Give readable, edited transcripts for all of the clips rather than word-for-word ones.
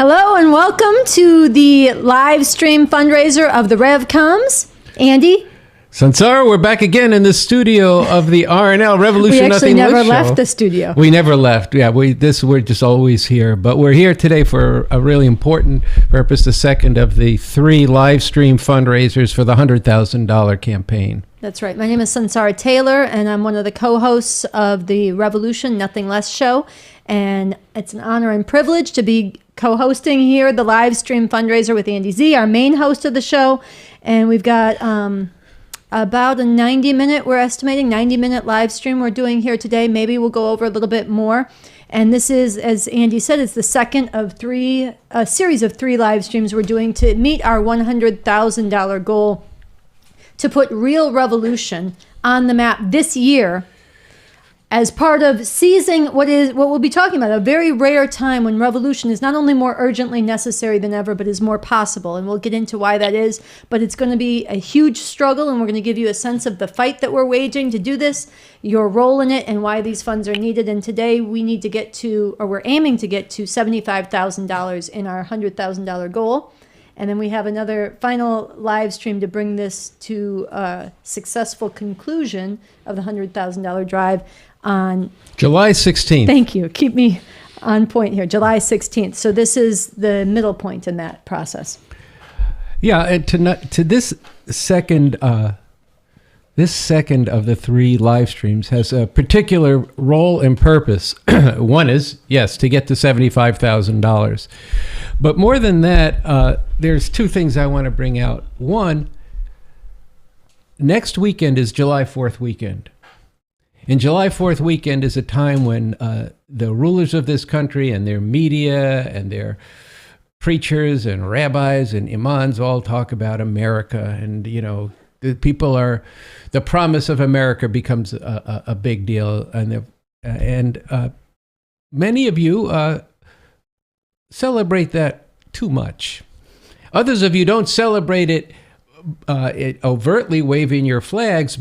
Hello and welcome to the live stream fundraiser of the RevComs. Andy? Sansara, we're back again in the studio of the R&L Revolution Nothing Less show. We actually never left the studio. We never left. Yeah, we're just always here. But we're here today for a really important purpose, the second of the 3 live stream fundraisers for the $100,000 campaign. That's right. My name is Sansara Taylor, and I'm one of the co-hosts of the Revolution Nothing Less show. And it's an honor and privilege to be co-hosting here the live stream fundraiser with Andy Z, our main host of the show. And we've got about a 90-minute, we're estimating, 90-minute live stream we're doing here today. Maybe we'll go over a little bit more. And this is, as Andy said, it's the second of a series of 3 live streams we're doing to meet our $100,000 goal to put real revolution on the map this year as part of seizing what we'll be talking about, a very rare time when revolution is not only more urgently necessary than ever, but is more possible. And we'll get into why that is, but it's going to be a huge struggle, and we're going to give you a sense of the fight that we're waging to do this, your role in it, and why these funds are needed. And today we need to get to, or we're aiming to get to $75,000 in our $100,000 goal. And then we have another final live stream to bring this to a successful conclusion of the $100,000 drive on July 16th. Thank you. Keep me on point here. July 16th. So this is the middle point in that process. Yeah, and to this second of the 3 live streams has a particular role and purpose. One is, yes, to get to $75,000. But more than that, there's 2 things I want to bring out. One, next weekend is July 4th weekend. And July 4th weekend is a time when the rulers of this country and their media and their preachers and rabbis and imams all talk about America. And, you know, the promise of America becomes a big deal. And many of you celebrate that too much. Others of you don't celebrate it overtly waving your flags,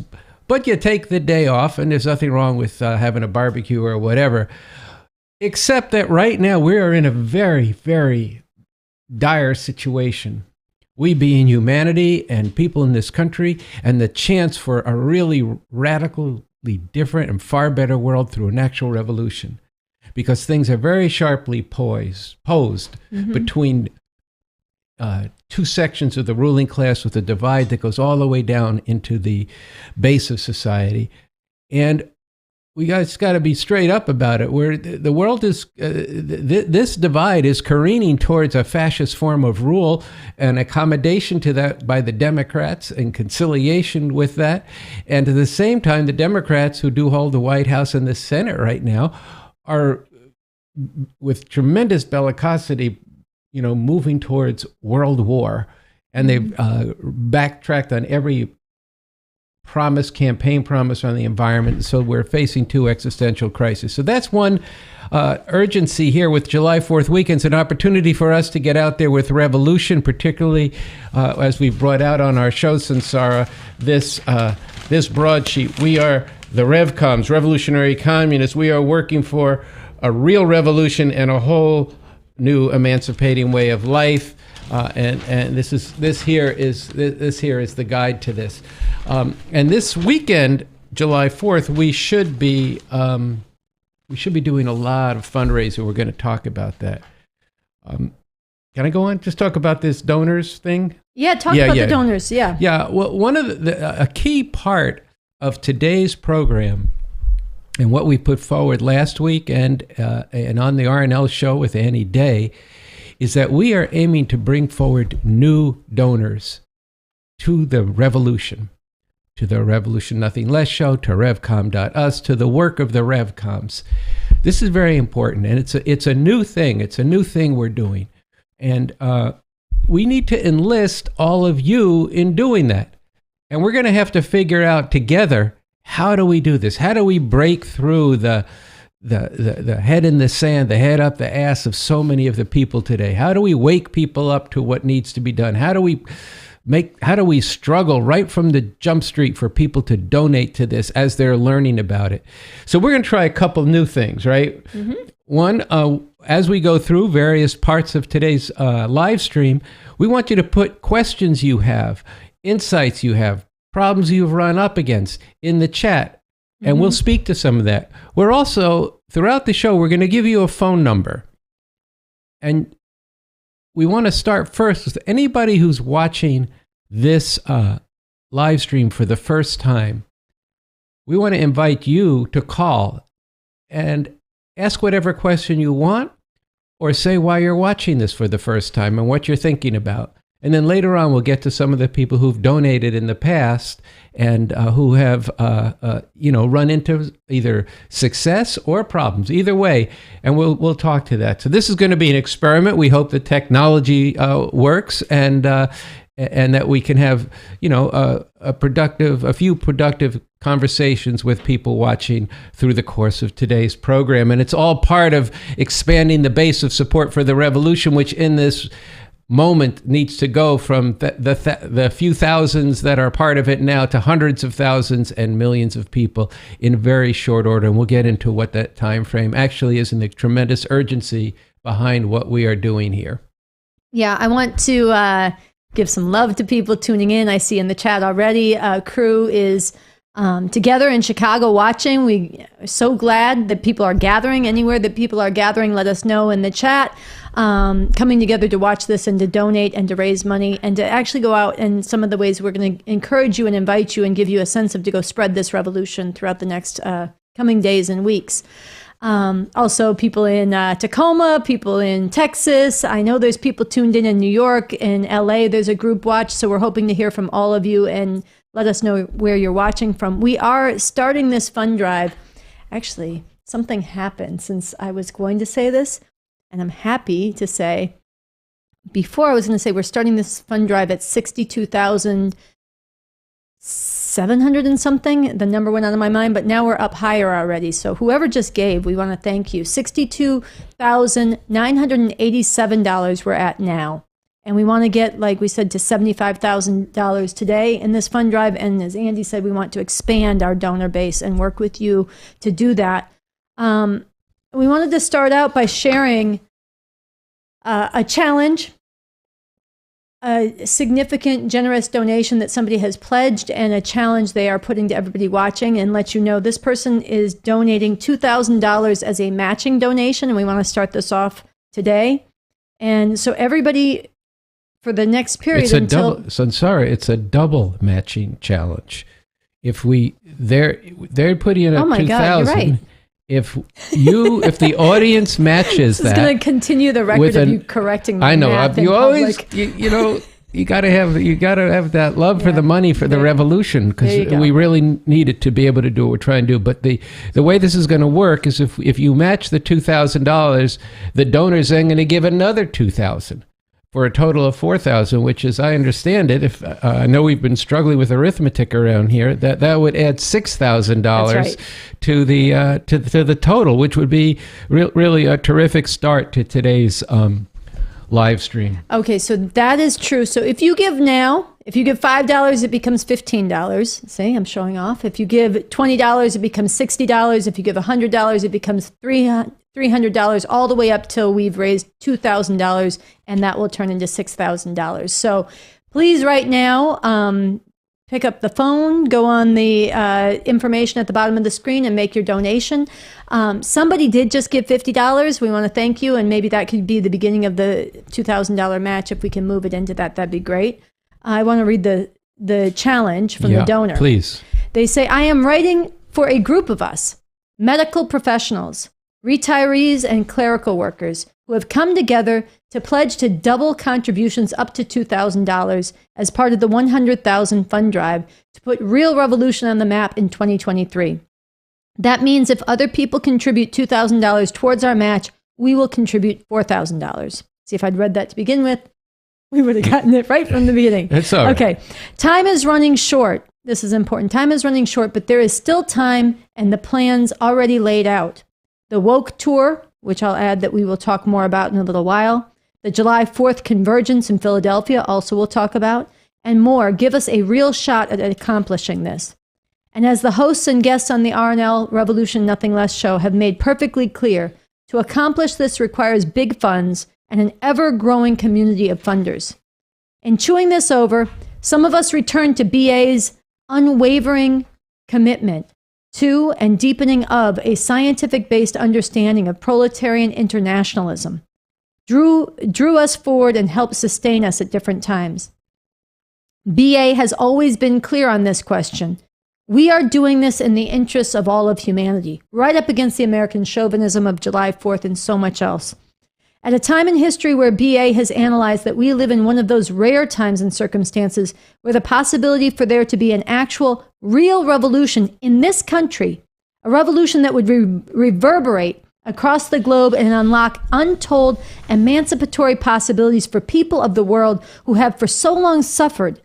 but you take the day off, and there's nothing wrong with having a barbecue or whatever, except that right now we are in a very, very dire situation. We being humanity and people in this country, and the chance for a really radically different and far better world through an actual revolution. Because things are very sharply posed between 2 sections of the ruling class with a divide that goes all the way down into the base of society. And we guys got to be straight up about it. Where the world is, this divide is careening towards a fascist form of rule and accommodation to that by the Democrats and conciliation with that. And at the same time, the Democrats who do hold the White House and the Senate right now are, with tremendous bellicosity, moving towards world war. And they've backtracked on every campaign promise on the environment. So we're facing 2 existential crises. So that's one urgency here with July 4th weekend. It's an opportunity for us to get out there with revolution, particularly as we've brought out on our show, Sansara, this broadsheet. We are the RevComs, Revolutionary Communists. We are working for a real revolution and a whole new emancipating way of life. And this here is the guide to this. And this weekend, July 4th, we should be doing a lot of fundraising. We're going to talk about that. Can I go on? Just talk about this donors thing? Yeah, talk about the donors. Yeah. Yeah. Well, one of a key part of today's program and what we put forward last week and on the R&L show with Annie Day is that we are aiming to bring forward new donors to the revolution, to the Revolution Nothing Less show, to RevCom.us, to the work of the RevComs. This is very important, and it's a new thing. It's a new thing we're doing. And we need to enlist all of you in doing that. And we're going to have to figure out together, how do we do this? How do we break through the head in the sand, the head up the ass of so many of the people today? How do we wake people up to what needs to be done? How do we struggle right from the jump street for people to donate to this as they're learning about it? So we're going to try a couple new things, right? Mm-hmm. One, as we go through various parts of today's live stream, we want you to put questions you have, insights you have, problems you've run up against in the chat, and we'll speak to some of that. We're also, throughout the show, we're going to give you a phone number. And we want to start first with anybody who's watching this live stream for the first time. We want to invite you to call and ask whatever question you want, or say why you're watching this for the first time and what you're thinking about. And then later on, we'll get to some of the people who've donated in the past and who have, run into either success or problems. Either way, and we'll talk to that. So this is going to be an experiment. We hope the technology works and that we can have, a few productive conversations with people watching through the course of today's program. And it's all part of expanding the base of support for the revolution, which in this moment needs to go from the few thousands that are part of it now to hundreds of thousands and millions of people in very short order. And we'll get into what that time frame actually is and the tremendous urgency behind what we are doing here. Yeah, I want to give some love to people tuning in. I see in the chat already, crew is together in Chicago watching. We are so glad that people are gathering. Anywhere that people are gathering, let us know in the chat. Coming together to watch this and to donate and to raise money and to actually go out, and some of the ways we're going to encourage you and invite you and give you a sense of to go spread this revolution throughout the next coming days and weeks. Also people in Tacoma, people in Texas. I know there's people tuned in New York, in LA. There's a group watch. So we're hoping to hear from all of you and let us know where you're watching from. We are starting this fund drive. Actually, something happened since I was going to say this, and I'm happy to say, before I was going to say we're starting this fund drive at 62,700 and something. The number went out of my mind, but now we're up higher already. So whoever just gave, we want to thank you. $62,987 we're at now. And we want to get, like we said, to $75,000 today in this fund drive. And as Andy said, we want to expand our donor base and work with you to do that. We wanted to start out by sharing a challenge, a significant, generous donation that somebody has pledged, and a challenge they are putting to everybody watching, and let you know this person is donating $2,000 as a matching donation. And we want to start this off today. And so everybody, for the next period it's a double matching challenge. If they're putting in a 2,000. God, you're right. If the audience matches this is going to continue the record of you correcting my math. You always, you got to have that love for the money for the revolution, because we really need it to be able to do what we're trying to do. But the way this is going to work is if you match the $2,000, the donor's then going to give another $2,000 for a total of $4,000, which, as I understand it, if I know we've been struggling with arithmetic around here, that would add $6,000 to the total, which would be really a terrific start to today's live stream. Okay, so that is true. So if you give now, if you give $5, it becomes $15. See, I'm showing off. If you give $20, it becomes $60. If you give $100, it becomes $300, all the way up till we've raised $2,000, and that will turn into $6,000. So please, right now, pick up the phone, go on the information at the bottom of the screen and make your donation. Somebody did just give $50. We want to thank you, and maybe that could be the beginning of the $2,000 match. If we can move it into that, that'd be great. I want to read the challenge from the donor. Please. They say, I am writing for a group of us, medical professionals, retirees, and clerical workers who have come together to pledge to double contributions up to $2,000 as part of the 100,000 fund drive to put real revolution on the map in 2023. That means if other people contribute $2,000 towards our match, we will contribute $4,000. See, if I'd read that to begin with, we would have gotten it right from the beginning. It's all right. Okay. Time is running short. This is important. Time is running short, but there is still time, and the plan's already laid out. The Woke Tour, which I'll add that we will talk more about in a little while. The July 4th Convergence in Philadelphia, also we'll talk about. And more, give us a real shot at accomplishing this. And as the hosts and guests on the RNL Revolution Nothing Less show have made perfectly clear, To accomplish this requires big funds and an ever-growing community of funders. In chewing this over, some of us return to BA's unwavering commitment to and deepening of a scientific-based understanding of proletarian internationalism, drew us forward and helped sustain us at different times. BA has always been clear on this question. We are doing this in the interests of all of humanity, right up against the American chauvinism of July 4th and so much else. At a time in history where BA has analyzed that we live in one of those rare times and circumstances where the possibility for there to be an actual, real revolution in this country, a revolution that would reverberate across the globe and unlock untold emancipatory possibilities for people of the world who have for so long suffered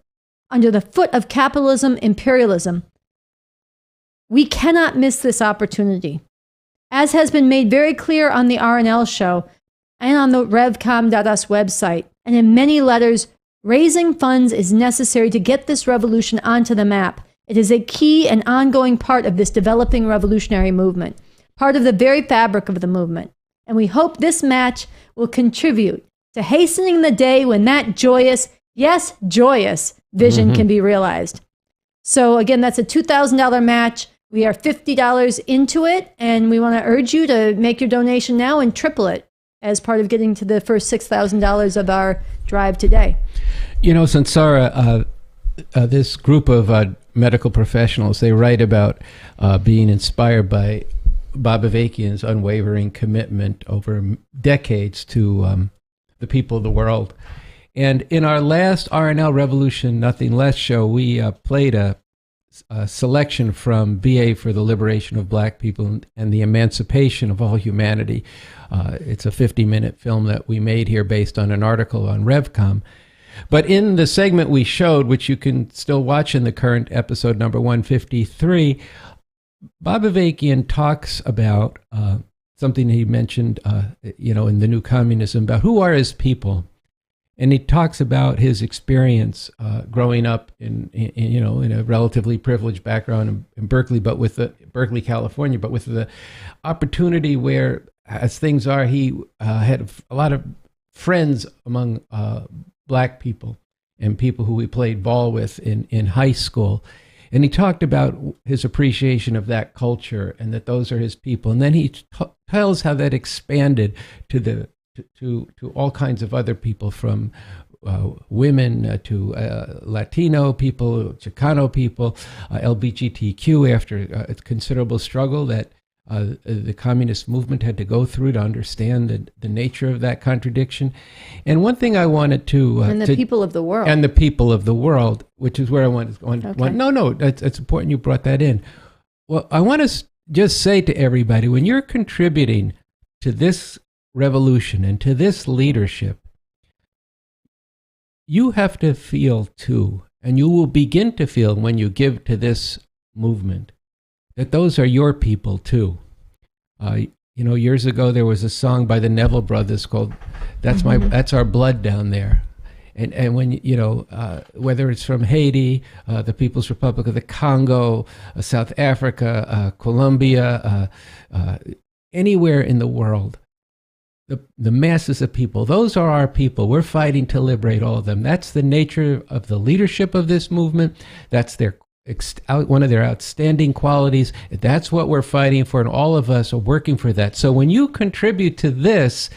under the foot of capitalism, imperialism, we cannot miss this opportunity. As has been made very clear on the R&L show and on the RevCom.us website, and in many letters, raising funds is necessary to get this revolution onto the map. It is a key and ongoing part of this developing revolutionary movement, part of the very fabric of the movement. And we hope this match will contribute to hastening the day when that joyous, yes, joyous vision can be realized. So again, that's a $2,000 match. We are $50 into it, and we want to urge you to make your donation now and triple it as part of getting to the first $6,000 of our drive today. You know, Sansara, this group of medical professionals, they write about being inspired by Bob Avakian's unwavering commitment over decades to the people of the world. And in our last R&L Revolution Nothing Less show, we played a selection from BA for the Liberation of Black People and the Emancipation of All Humanity. It's a 50-minute film that we made here based on an article on RevCom. But in the segment we showed, which you can still watch in the current episode number 153, Bob Avakian talks about something he mentioned, in the New Communism, about who are his people. And he talks about his experience growing up in a relatively privileged background in Berkeley, Berkeley, California, but with the opportunity where, as things are, he had a lot of friends among Black people and people who he played ball with in high school. And he talked about his appreciation of that culture and that those are his people. And then he tells how that expanded to all kinds of other people, from women to Latino people, Chicano people, LGBTQ, after a considerable struggle that the communist movement had to go through to understand the nature of that contradiction. And one thing I wanted to... and the people of the world. And the people of the world, which is where I want. Okay. No, it's important you brought that in. Well, I want to just say to everybody, when you're contributing to this revolution and to this leadership, you have to feel too, and you will begin to feel when you give to this movement, that those are your people too. Years ago there was a song by the Neville Brothers called "That's Our Blood Down There," and when whether it's from Haiti, the People's Republic of the Congo, South Africa, Colombia, anywhere in the world, the masses of people, those are our people. We're fighting to liberate all of them. That's the nature of the leadership of this movement. That's one of their outstanding qualities. That's what we're fighting for, and all of us are working for that. So when you contribute to this,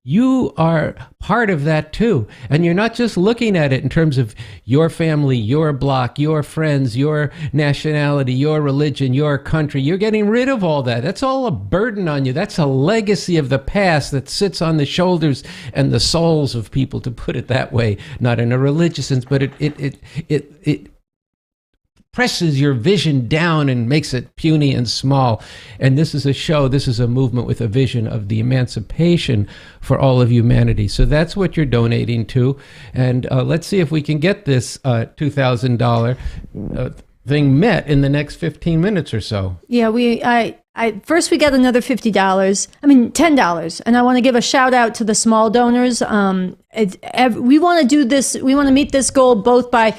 you are part of that too. And you're not just looking at it in terms of your family, your block, your friends, your nationality, your religion, your country. You're getting rid of all that. That's all a burden on you. That's a legacy of the past that sits on the shoulders and the souls of people, to put it that way, not in a religious sense, but it presses your vision down and makes it puny and small. And this is a movement with a vision of the emancipation for all of humanity. So that's what you're donating to. And let's see if we can get this $2,000 thing met in the next 15 minutes or so. Yeah, first we got another $10. And I want to give a shout out to the small donors. We want to do this. We want to meet this goal both by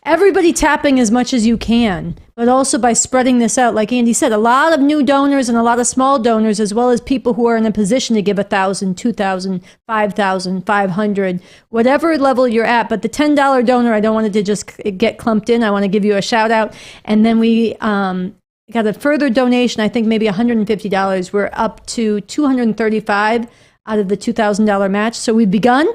everybody tapping as much as you can, but also by spreading this out. Like Andy said, a lot of new donors and a lot of small donors, as well as people who are in a position to give 1,000, 2,000, 5,000, 500, whatever level you're at. But the $10 donor, I don't want it to just get clumped in. I want to give you a shout out. And then we got a further donation, I think maybe $150. We're up to $235 out of the $2,000 match. So we've begun.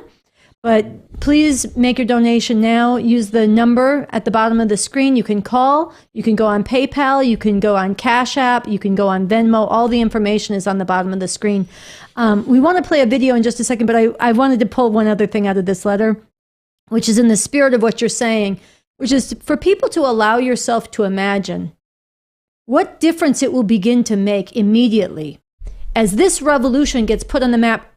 But please make your donation now. Use the number at the bottom of the screen. You can call, you can go on PayPal, you can go on Cash App, you can go on Venmo. All the information is on the bottom of the screen. We want to play a video in just a second, but I wanted to pull one other thing out of this letter, which is in the spirit of what you're saying, which is for people to allow yourself to imagine what difference it will begin to make immediately as this revolution gets put on the map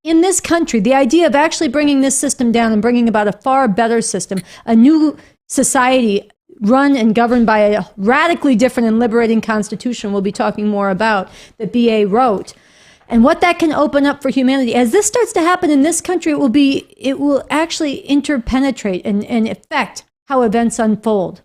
in this country. The idea of actually bringing this system down and bringing about a far better system, a new society run and governed by a radically different and liberating constitution we'll be talking more about that BA wrote. And what that can open up for humanity. As this starts to happen in this country, it will actually interpenetrate and affect how events unfold.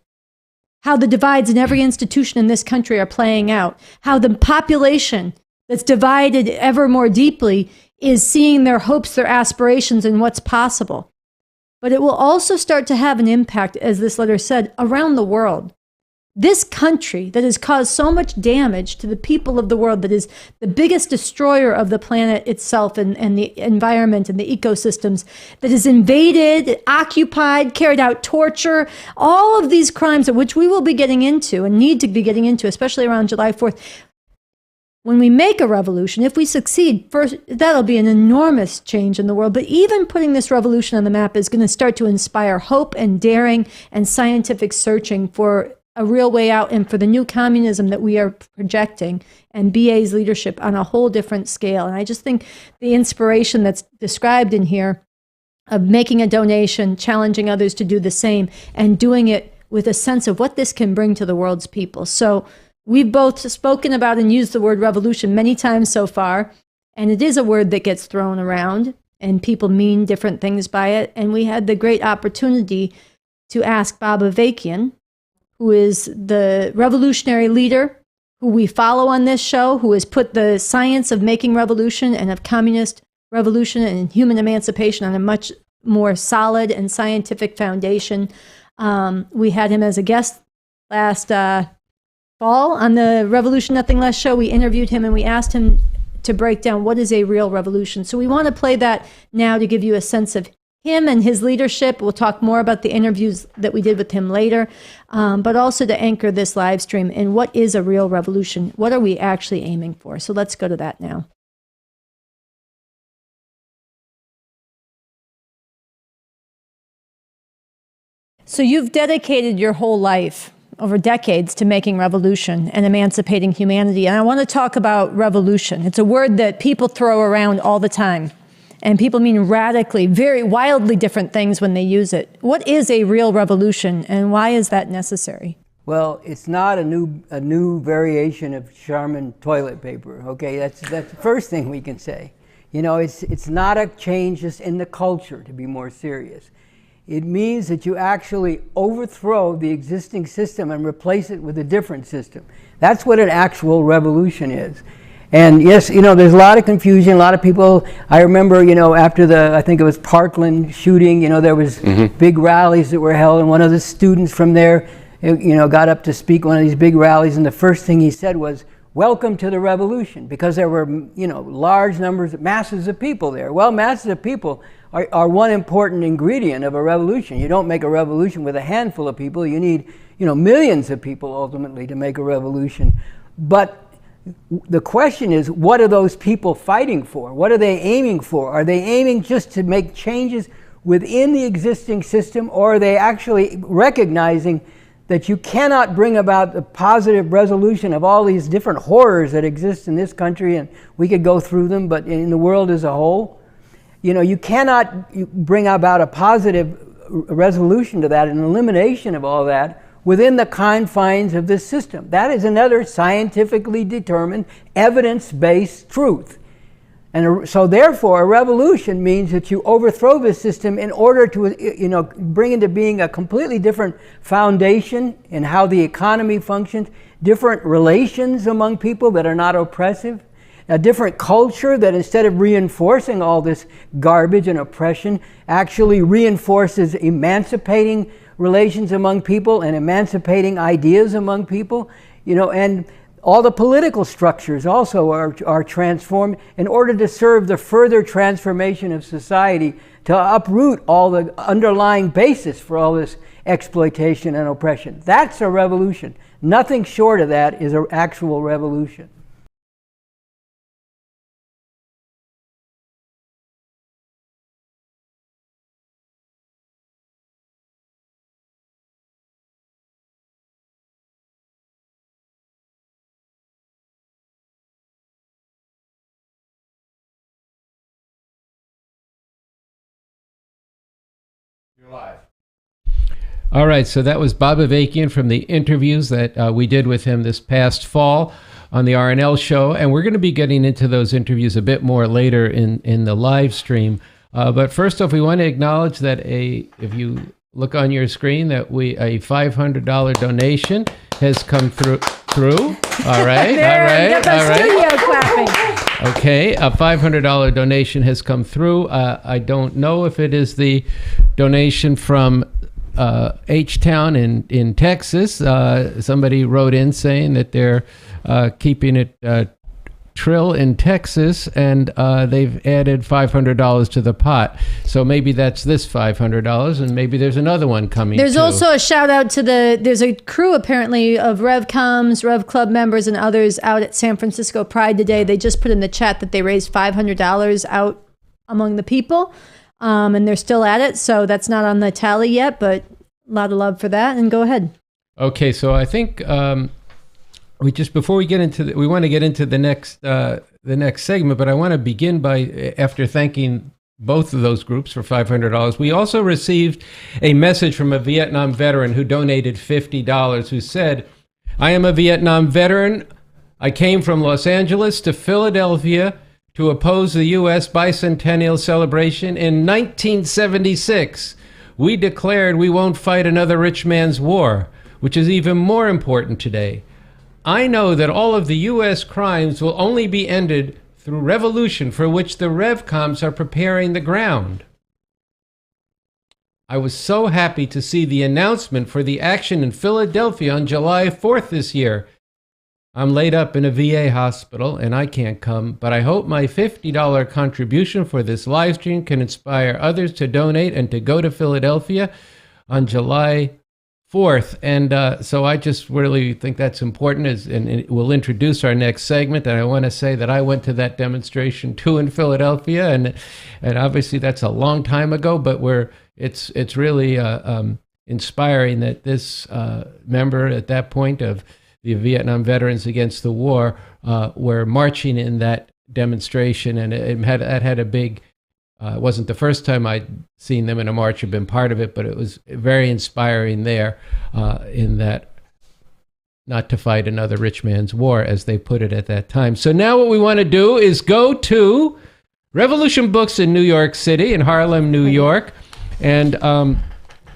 How the divides in every institution in this country are playing out. How the population that's divided ever more deeply is seeing their hopes, their aspirations, and what's possible. But it will also start to have an impact, as this letter said, around the world. This country that has caused so much damage to the people of the world, that is the biggest destroyer of the planet itself and the environment and the ecosystems, that has invaded, occupied, carried out torture, all of these crimes, of which we will be getting into and need to be getting into, especially around July 4th. When we make a revolution, if we succeed, first, that'll be an enormous change in the world. But even putting this revolution on the map is going to start to inspire hope and daring and scientific searching for a real way out and for the new communism that we are projecting and BA's leadership on a whole different scale. And I just think the inspiration that's described in here of making a donation, challenging others to do the same, and doing it with a sense of what this can bring to the world's people. So we've both spoken about and used the word revolution many times so far, and it is a word that gets thrown around, and people mean different things by it. And we had the great opportunity to ask Bob Avakian, who is the revolutionary leader who we follow on this show, who has put the science of making revolution and of communist revolution and human emancipation on a much more solid and scientific foundation. We had him as a guest last fall on the Revolution Nothing Less show. We interviewed him and we asked him to break down what is a real revolution. So we want to play that now to give you a sense of him and his leadership. We'll talk more about the interviews that we did with him later, but also to anchor this live stream in what is a real revolution. What are we actually aiming for? So let's go to that now. So you've dedicated your whole life over decades to making revolution and emancipating humanity. And I want to talk about revolution. It's a word that people throw around all the time. And people mean radically, very wildly different things when they use it. What is a real revolution, and why is that necessary? Well, it's not a new variation of Charmin toilet paper. Okay, that's the first thing we can say. You know, it's not a change just in the culture, to be more serious. It means that you actually overthrow the existing system and replace it with a different system. That's what an actual revolution is. And yes, you know, there's a lot of confusion, a lot of people. I remember, you know, after I think it was Parkland shooting, you know, there was big rallies that were held, and one of the students from there, you know, got up to speak one of these big rallies, and the first thing he said was, "Welcome to the revolution," because there were, you know, large numbers, masses of people there. Well, masses of people are one important ingredient of a revolution. You don't make a revolution with a handful of people. You need, you know, millions of people ultimately to make a revolution. But the question is, what are those people fighting for? What are they aiming for? Are they aiming just to make changes within the existing system, or are they actually recognizing that you cannot bring about the positive resolution of all these different horrors that exist in this country, and we could go through them, but in the world as a whole? You know, you cannot bring about a positive resolution to that, an elimination of all that, within the confines of this system. That is another scientifically determined, evidence-based truth. And so therefore, a revolution means that you overthrow the system in order to, bring into being a completely different foundation in how the economy functions, different relations among people that are not oppressive, a different culture that instead of reinforcing all this garbage and oppression, actually reinforces emancipating relations among people and emancipating ideas among people, and all the political structures also are transformed in order to serve the further transformation of society, to uproot all the underlying basis for all this exploitation and oppression. That's a revolution. Nothing short of that is an actual revolution. You're live. All right, so that was Bob Avakian from the interviews that we did with him this past fall on the RNL show, and we're going to be getting into those interviews a bit more later in the live stream. But first off, we want to acknowledge that if you look on your screen, that a $500 donation has come through. All right, Get the studio clapping. Okay, a $500 donation has come through. I don't know if it is the donation from H-Town in Texas. Somebody wrote in saying that they're keeping it Trill in Texas, and they've added $500 to the pot. So maybe that's this $500, and maybe there's another one coming. There's also a shout out to there's a crew apparently of RevComs, Rev Club members, and others out at San Francisco Pride today. They just put in the chat that they raised $500 out among the people, and they're still at it. So that's not on the tally yet, but a lot of love for that. And go ahead. Okay, so I think before we get into we want to get into the next segment, but I want to begin by, after thanking both of those groups for $500, we also received a message from a Vietnam veteran who donated $50, who said, "I am a Vietnam veteran. I came from Los Angeles to Philadelphia to oppose the U.S. bicentennial celebration in 1976. We declared we won't fight another rich man's war, which is even more important today. I know that all of the U.S. crimes will only be ended through revolution, for which the RevComs are preparing the ground. I was so happy to see the announcement for the action in Philadelphia on July 4th this year. I'm laid up in a VA hospital and I can't come, but I hope my $50 contribution for this live stream can inspire others to donate and to go to Philadelphia on July 4th. And so I just really think that's important, and it will introduce our next segment. And I want to say that I went to that demonstration too in Philadelphia, and obviously that's a long time ago, but it's really inspiring that this member at that point of the Vietnam Veterans Against the War were marching in that demonstration, and it had a big. It wasn't the first time I'd seen them in a march or been part of it, but it was very inspiring there in that not to fight another rich man's war, as they put it at that time. So now what we want to do is go to Revolution Books in New York City, in Harlem, New York, and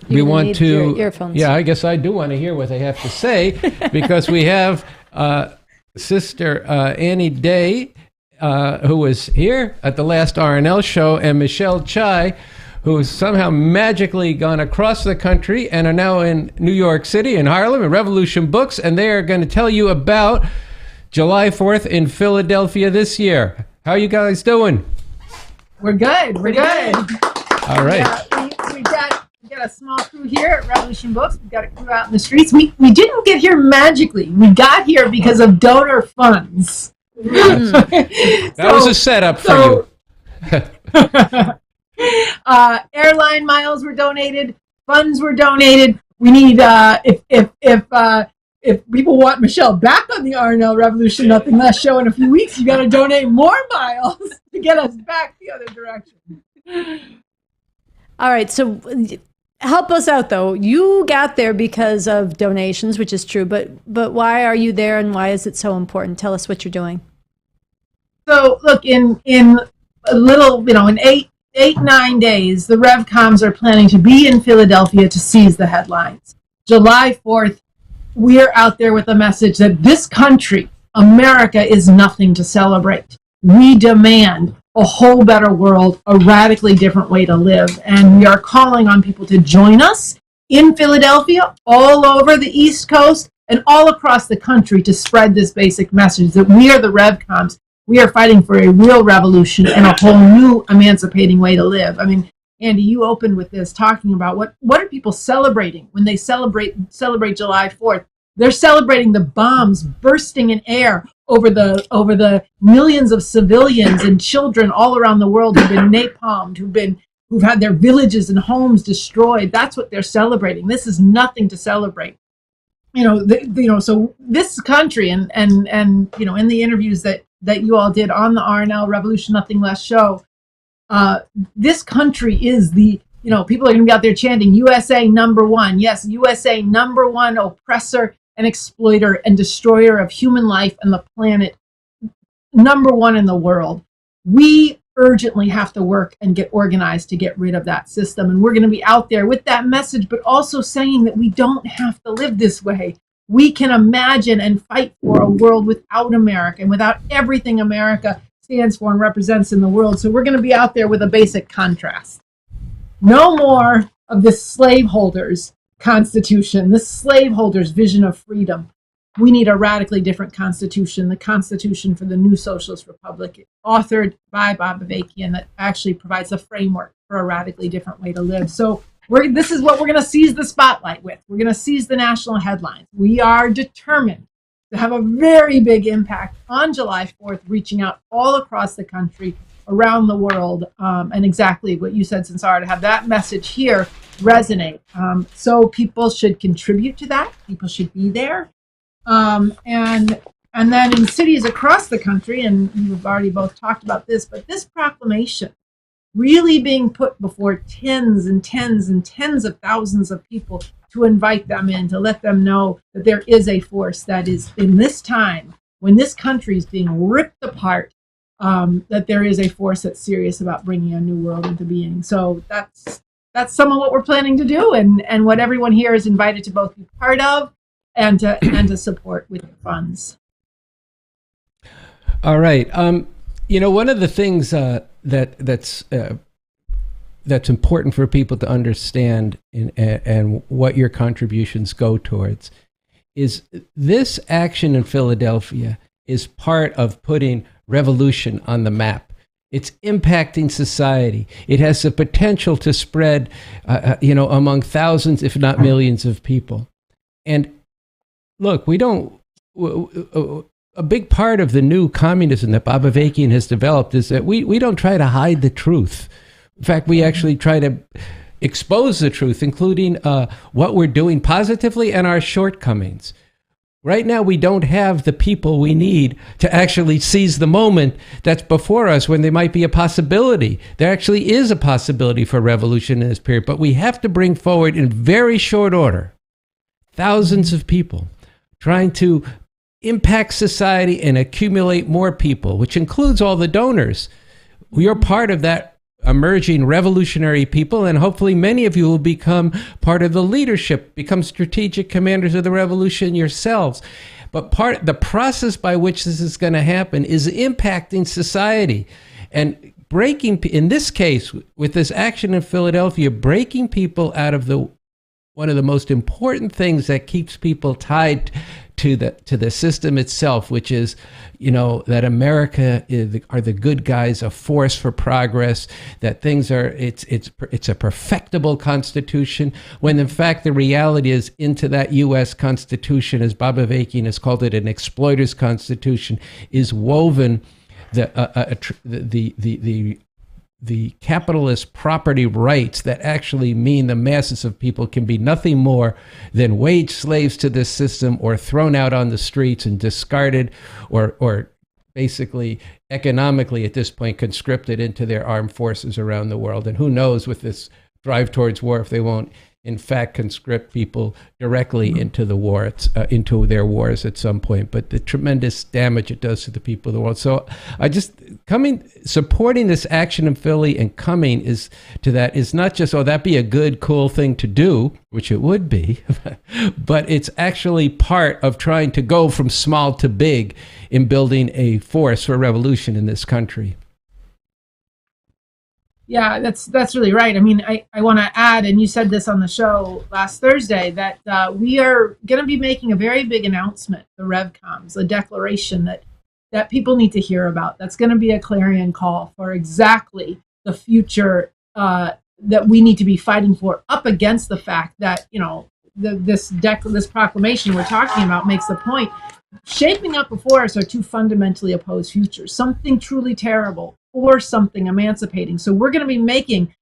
we want to... Your earphones. Yeah, I guess I do want to hear what they have to say, because we have Sister Annie Day, who was here at the last RNL show, and Michelle Chai, who has somehow magically gone across the country and are now in New York City, in Harlem, in Revolution Books, and they are going to tell you about July 4th in Philadelphia this year. How are you guys doing? We're good. We're good. All right. We got a small crew here at Revolution Books. We've got a crew out in the streets. We didn't get here magically. We got here because of donor funds. That was a setup for you. Airline miles were donated. Funds were donated. We need if people want Michelle back on the RNL Revolution Nothing Less show in a few weeks, you got to donate more miles to get us back the other direction. All right, so help us out though. You got there because of donations, which is true, but why are you there and why is it so important? Tell us what you're doing. So look, in a little, in 9 days, the RevComs are planning to be in Philadelphia to seize the headlines. July 4th, we're out there with a message that this country, America, is nothing to celebrate. We demand a whole better world, a radically different way to live. And we are calling on people to join us in Philadelphia, all over the East Coast, and all across the country to spread this basic message that we are the RevComs. We are fighting for a real revolution and a whole new emancipating way to live. I mean, Andy, you opened with this, talking about what are people celebrating when they celebrate July 4th? They're celebrating the bombs bursting in air over the millions of civilians and children all around the world who've been napalmed, who've had their villages and homes destroyed. That's what they're celebrating. This is nothing to celebrate. So this country and in the interviews that you all did on the RNL Revolution Nothing Less show, this country is people are going to be out there chanting USA number one. Yes, USA number one oppressor and exploiter and destroyer of human life and the planet, number one in the world. We urgently have to work and get organized to get rid of that system. And we're going to be out there with that message, but also saying that we don't have to live this way. We can imagine and fight for a world without America and without everything America stands for and represents in the world. So we're going to be out there with a basic contrast. No more of this slaveholders' constitution, this slaveholders' vision of freedom. We need a radically different constitution, the Constitution for the New Socialist Republic, authored by Bob Avakian, that actually provides a framework for a radically different way to live. So this is what we're going to seize the spotlight with. We're going to seize the national headlines. We are determined to have a very big impact on July 4th, reaching out all across the country, around the world, and exactly what you said, Sansara, to have that message here resonate. So people should contribute to that. People should be there. And then in cities across the country, and you've already both talked about this, but this proclamation really being put before tens and tens and tens of thousands of people to invite them in, to let them know that there is a force that is in this time, when this country is being ripped apart, that there is a force that's serious about bringing a new world into being. So that's some of what we're planning to do, and what everyone here is invited to both be part of and to support with funds. All right. One of the things that's important for people to understand and what your contributions go towards is this action in Philadelphia is part of putting revolution on the map. It's impacting society. It has the potential to spread, among thousands, if not millions of people. And look, a big part of the new communism that Bob Avakian has developed is that we don't try to hide the truth. In fact, we actually try to expose the truth, including what we're doing positively and our shortcomings. Right now, we don't have the people we need to actually seize the moment that's before us when there might be a possibility. There actually is a possibility for revolution in this period, but we have to bring forward in very short order thousands of people trying to impact society and accumulate more people, which includes all the donors. We are part of that emerging revolutionary people, and hopefully many of you will become part of the leadership, become strategic commanders of the revolution yourselves. But the process by which this is going to happen is impacting society and breaking, in this case, with this action in Philadelphia, breaking people out of one of the most important things that keeps people tied to the system itself, which is, that America are the good guys, a force for progress, that things it's a perfectible constitution, when in fact the reality is into that U.S. Constitution, as Bob Avakian has called it, an exploiter's constitution, is woven the capitalist property rights that actually mean the masses of people can be nothing more than wage slaves to this system, or thrown out on the streets and discarded, or basically economically at this point conscripted into their armed forces around the world. And who knows, with this drive towards war if they won't, in fact, conscript people directly into the war, into their wars at some point. But the tremendous damage it does to the people of the world. So I just supporting this action in Philly and coming is not just, oh, that'd be a good, cool thing to do, which it would be, but it's actually part of trying to go from small to big in building a force for revolution in this country. Yeah, that's really right. I mean, I want to add, and you said this on the show last Thursday, that we are going to be making a very big announcement, the RevComs, a declaration that people need to hear about. That's going to be a clarion call for exactly the future that we need to be fighting for, up against the fact that, you know, this proclamation we're talking about makes the point. Shaping up before us are two fundamentally opposed futures, something truly terrible or something emancipating. So we're going to be making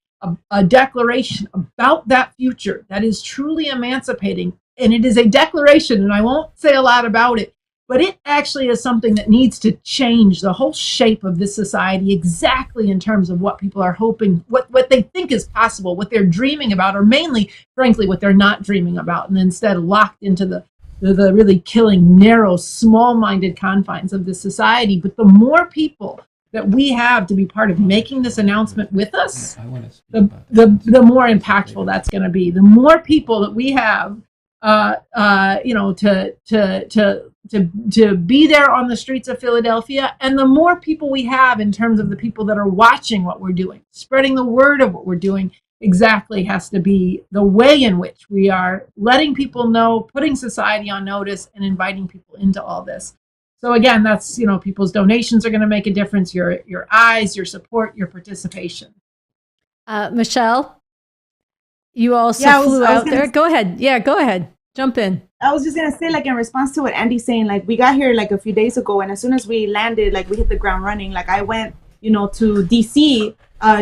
a declaration about that future that is truly emancipating. And it is a declaration, and I won't say a lot about it, but it actually is something that needs to change the whole shape of this society exactly in terms of what people are hoping, what they think is possible, what they're dreaming about, or mainly, frankly, what they're not dreaming about, and instead locked into the really killing, narrow, small-minded confines of this society. But the more people that we have to be part of making this announcement with us, the more impactful that's going to be. The more people that we have, you know, to be there on the streets of Philadelphia, and the more people we have in terms of the people that are watching what we're doing, spreading the word of what we're doing, exactly has to be the way in which we are letting people know, putting society on notice, and inviting people into all this. So again, that's, you know, people's donations are going to make a difference. Your eyes, your support, your participation. Michelle, you also flew out there. Go ahead. Yeah, go ahead. Jump in. I was just going to say, like, in response to what Andy's saying, like, we got here like a few days ago, and as soon as we landed, like, we hit the ground running. Like, I went, you know, to DC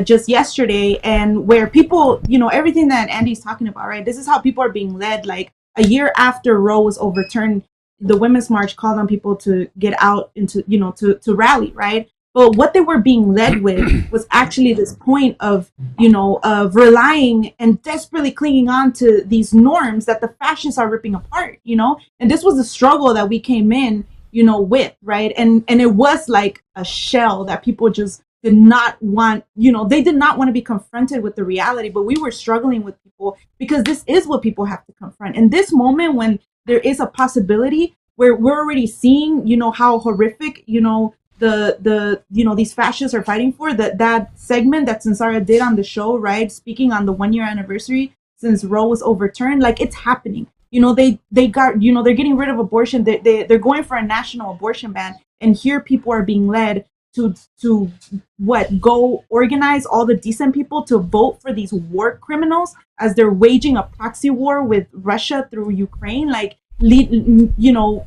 just yesterday, and where people, you know, everything that Andy's talking about, right? This is how people are being led. Like, a year after Roe was overturned, the Women's March called on people to get out into, you know, to rally, right? But what they were being led with was actually this point of, you know, of relying and desperately clinging on to these norms that the fascists are ripping apart, you know? And this was the struggle that we came in, you know, with, right? And it was like a shell that people just did not want, you know, they did not want to be confronted with the reality, but we were struggling with people because this is what people have to confront. In this moment when there is a possibility where we're already seeing, you know, how horrific, you know, the you know, these fascists are fighting for, that segment that Sansara did on the show, right, speaking on the 1-year anniversary since Roe was overturned, like, it's happening. You know, they got, you know, they're getting rid of abortion. They're going for a national abortion ban, and here people are being led to go organize all the decent people to vote for these war criminals as they're waging a proxy war with Russia through Ukraine, like, you know,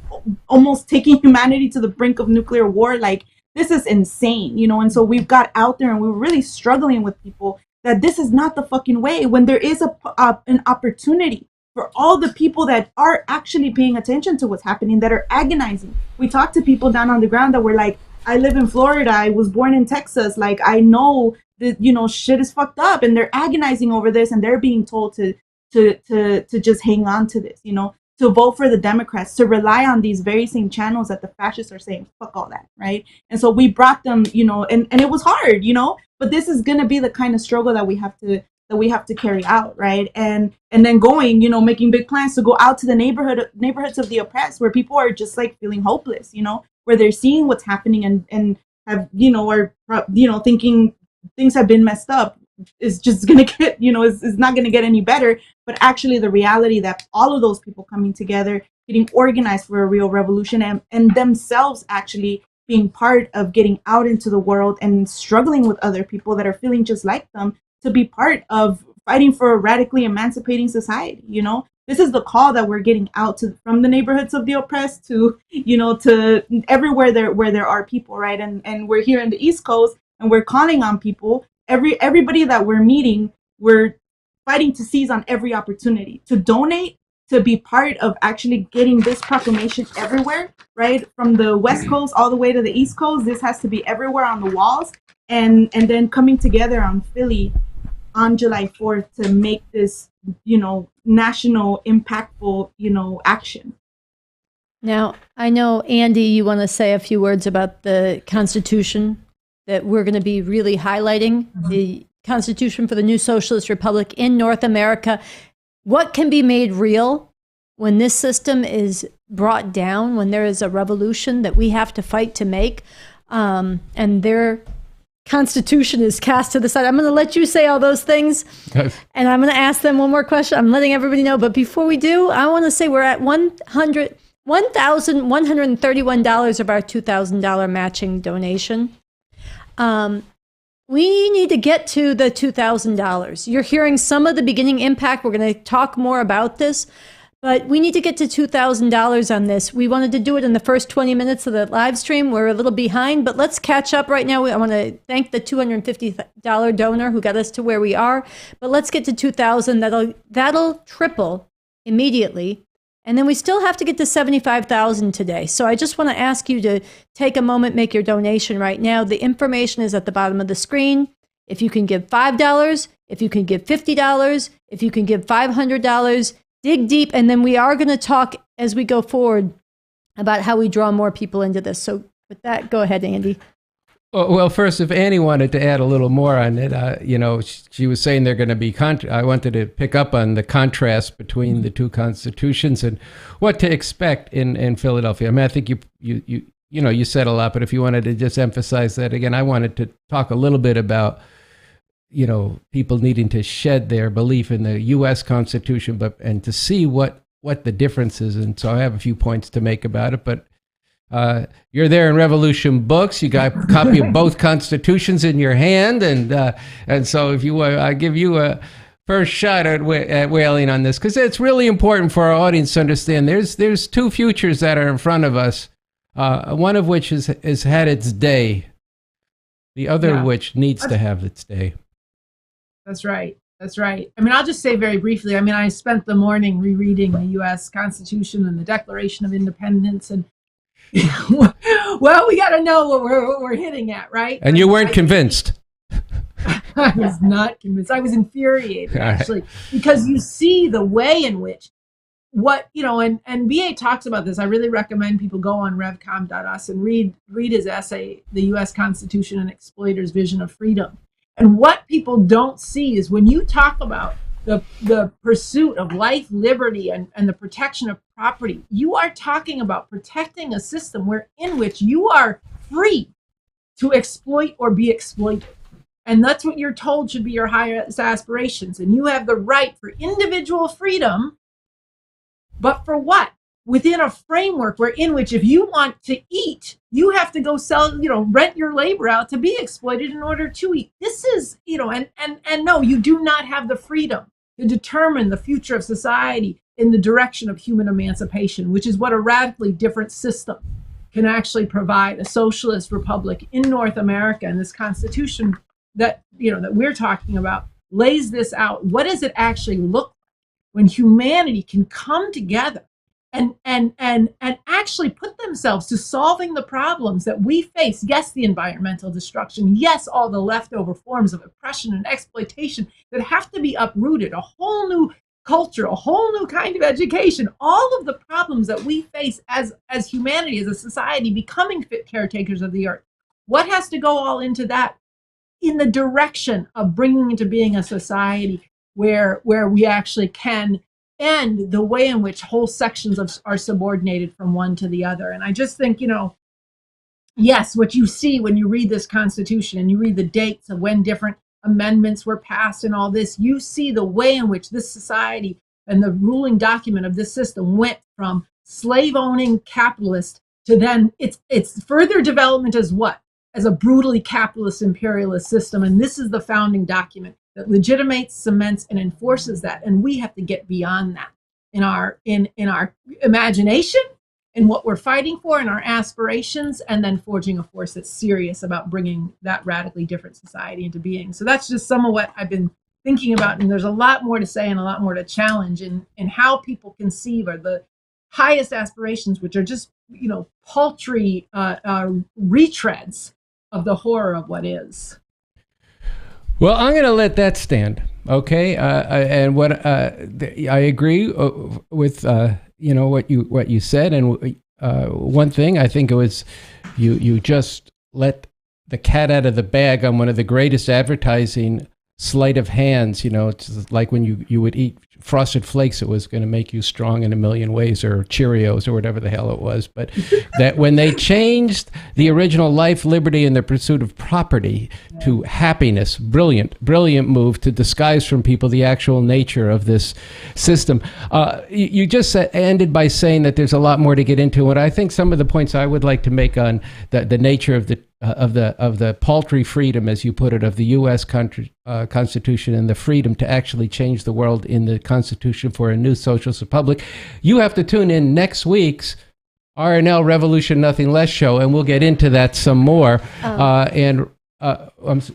almost taking humanity to the brink of nuclear war. Like, this is insane, you know. And so we've got out there and we were really struggling with people that this is not the fucking way, when there is an opportunity for all the people that are actually paying attention to what's happening, that are agonizing. We talked to people down on the ground that were like, I live in Florida, I was born in Texas, like, I know that, you know, shit is fucked up, and they're agonizing over this, and they're being told to just hang on to this, you know, to vote for the Democrats, to rely on these very same channels that the fascists are saying, fuck all that, right? And so we brought them, you know, and it was hard, you know, but this is going to be the kind of struggle that we have to carry out, right? And then going, you know, making big plans to go out to the neighborhoods of the oppressed, where people are just like feeling hopeless, you know, where they're seeing what's happening and have, you know, are, you know, thinking things have been messed up. Is just going to get, you know, is not going to get any better. But actually the reality that all of those people coming together, getting organized for a real revolution, and themselves actually being part of getting out into the world and struggling with other people that are feeling just like them, to be part of fighting for a radically emancipating society. You know, this is the call that we're getting out to, from the neighborhoods of the oppressed to, you know, to everywhere where there are people, right? And we're here in the East Coast, and we're calling on people. Everybody that we're meeting, we're fighting to seize on every opportunity to donate, to be part of actually getting this proclamation everywhere, right? From the West Coast all the way to the East Coast, this has to be everywhere on the walls, and then coming together on Philly on July 4th to make this, national impactful, action. Now, I know, Andy, you want to say a few words about the Constitution, that we're going to be really highlighting the Constitution for the new Socialist Republic in North America. What can be made real when this system is brought down, when there is a revolution that we have to fight to make, and their Constitution is cast to the side. I'm going to let you say all those things, and I'm going to ask them one more question. I'm letting everybody know, but before we do, I want to say we're at $1,131 of our $2,000 matching donation. We need to get to the $2,000. You're hearing some of the beginning impact. We're going to talk more about this, but we need to get to $2,000 on this. We wanted to do it in the first 20 minutes of the live stream. We're a little behind, but let's catch up right now. I want to thank the $250 donor who got us to where we are, but let's get to $2,000. That'll triple immediately. And then we still have to get to 75,000 today. So I just want to ask you to take a moment, make your donation right now. The information is at the bottom of the screen. If you can give $5, if you can give $50, if you can give $500, dig deep. And then we are going to talk as we go forward about how we draw more people into this. So with that, go ahead, Andy. Well, first, if Annie wanted to add a little more on it, she was saying they're going to be. I wanted to pick up on the contrast between the two constitutions and what to expect in Philadelphia. I mean, I think you said a lot, but if you wanted to just emphasize that again, I wanted to talk a little bit about people needing to shed their belief in the U.S. Constitution, and to see what the difference is. And so I have a few points to make about it, but. You're there in Revolution Books. You got a copy of both constitutions in your hand, and so if you, I give you a first shot at whaling on this, because it's really important for our audience to understand. There's two futures that are in front of us, one of which has had its day, the other of which needs to have its day. That's right. That's right. I mean, I'll just say very briefly. I mean, I spent the morning rereading the U.S. Constitution and the Declaration of Independence, and well, we got to know what we're hitting at, right? And you weren't convinced. I was not convinced. I was infuriated, actually, because you see the way in which and BA talks about this. I really recommend people go on revcom.us and read his essay, The U.S. Constitution and Exploiters' Vision of Freedom. And what people don't see is when you talk about the pursuit of life, liberty, and the protection of property, you are talking about protecting a system in which you are free to exploit or be exploited. And that's what you're told should be your highest aspirations. And you have the right for individual freedom, but for what? Within a framework in which if you want to eat, you have to go sell, rent your labor out to be exploited in order to eat. This is, and no, you do not have the freedom to determine the future of society in the direction of human emancipation, which is what a radically different system can actually provide. A socialist republic in North America, and this Constitution that we're talking about lays this out. What does it actually look like when humanity can come together and actually put themselves to solving the problems that we face? Yes, the environmental destruction. Yes, all the leftover forms of oppression and exploitation that have to be uprooted. A whole new culture, a whole new kind of education. All of the problems that we face as humanity, as a society, becoming fit caretakers of the earth. What has to go all into that? In the direction of bringing into being a society where we actually can and the way in which whole sections are subordinated from one to the other. And I just think, yes, what you see when you read this Constitution and you read the dates of when different amendments were passed and all this, you see the way in which this society and the ruling document of this system went from slave-owning capitalist to then its further development as what? As a brutally capitalist imperialist system. And this is the founding document that legitimates, cements, and enforces that. And we have to get beyond that in our imagination, in what we're fighting for, in our aspirations, and then forging a force that's serious about bringing that radically different society into being. So that's just some of what I've been thinking about. And there's a lot more to say and a lot more to challenge in how people conceive of the highest aspirations, which are just, paltry retreads of the horror of what is. Well, I'm going to let that stand. Okay, and what I agree with what you said, and one thing I think it was you just let the cat out of the bag on one of the greatest advertising sleight of hands. It's like when you would eat Frosted Flakes, it was going to make you strong in a million ways, or Cheerios, or whatever the hell it was. But that when they changed the original life, liberty, and the pursuit of property to happiness, brilliant move to disguise from people the actual nature of this system. You just ended by saying that there's a lot more to get into, and I think some of the points I would like to make on the nature of the paltry freedom, as you put it, of the U.S. Constitution, and the freedom to actually change the world in the Constitution for a new socialist republic. You have to tune in next week's RNL Revolution Nothing Less show, and we'll get into that some more.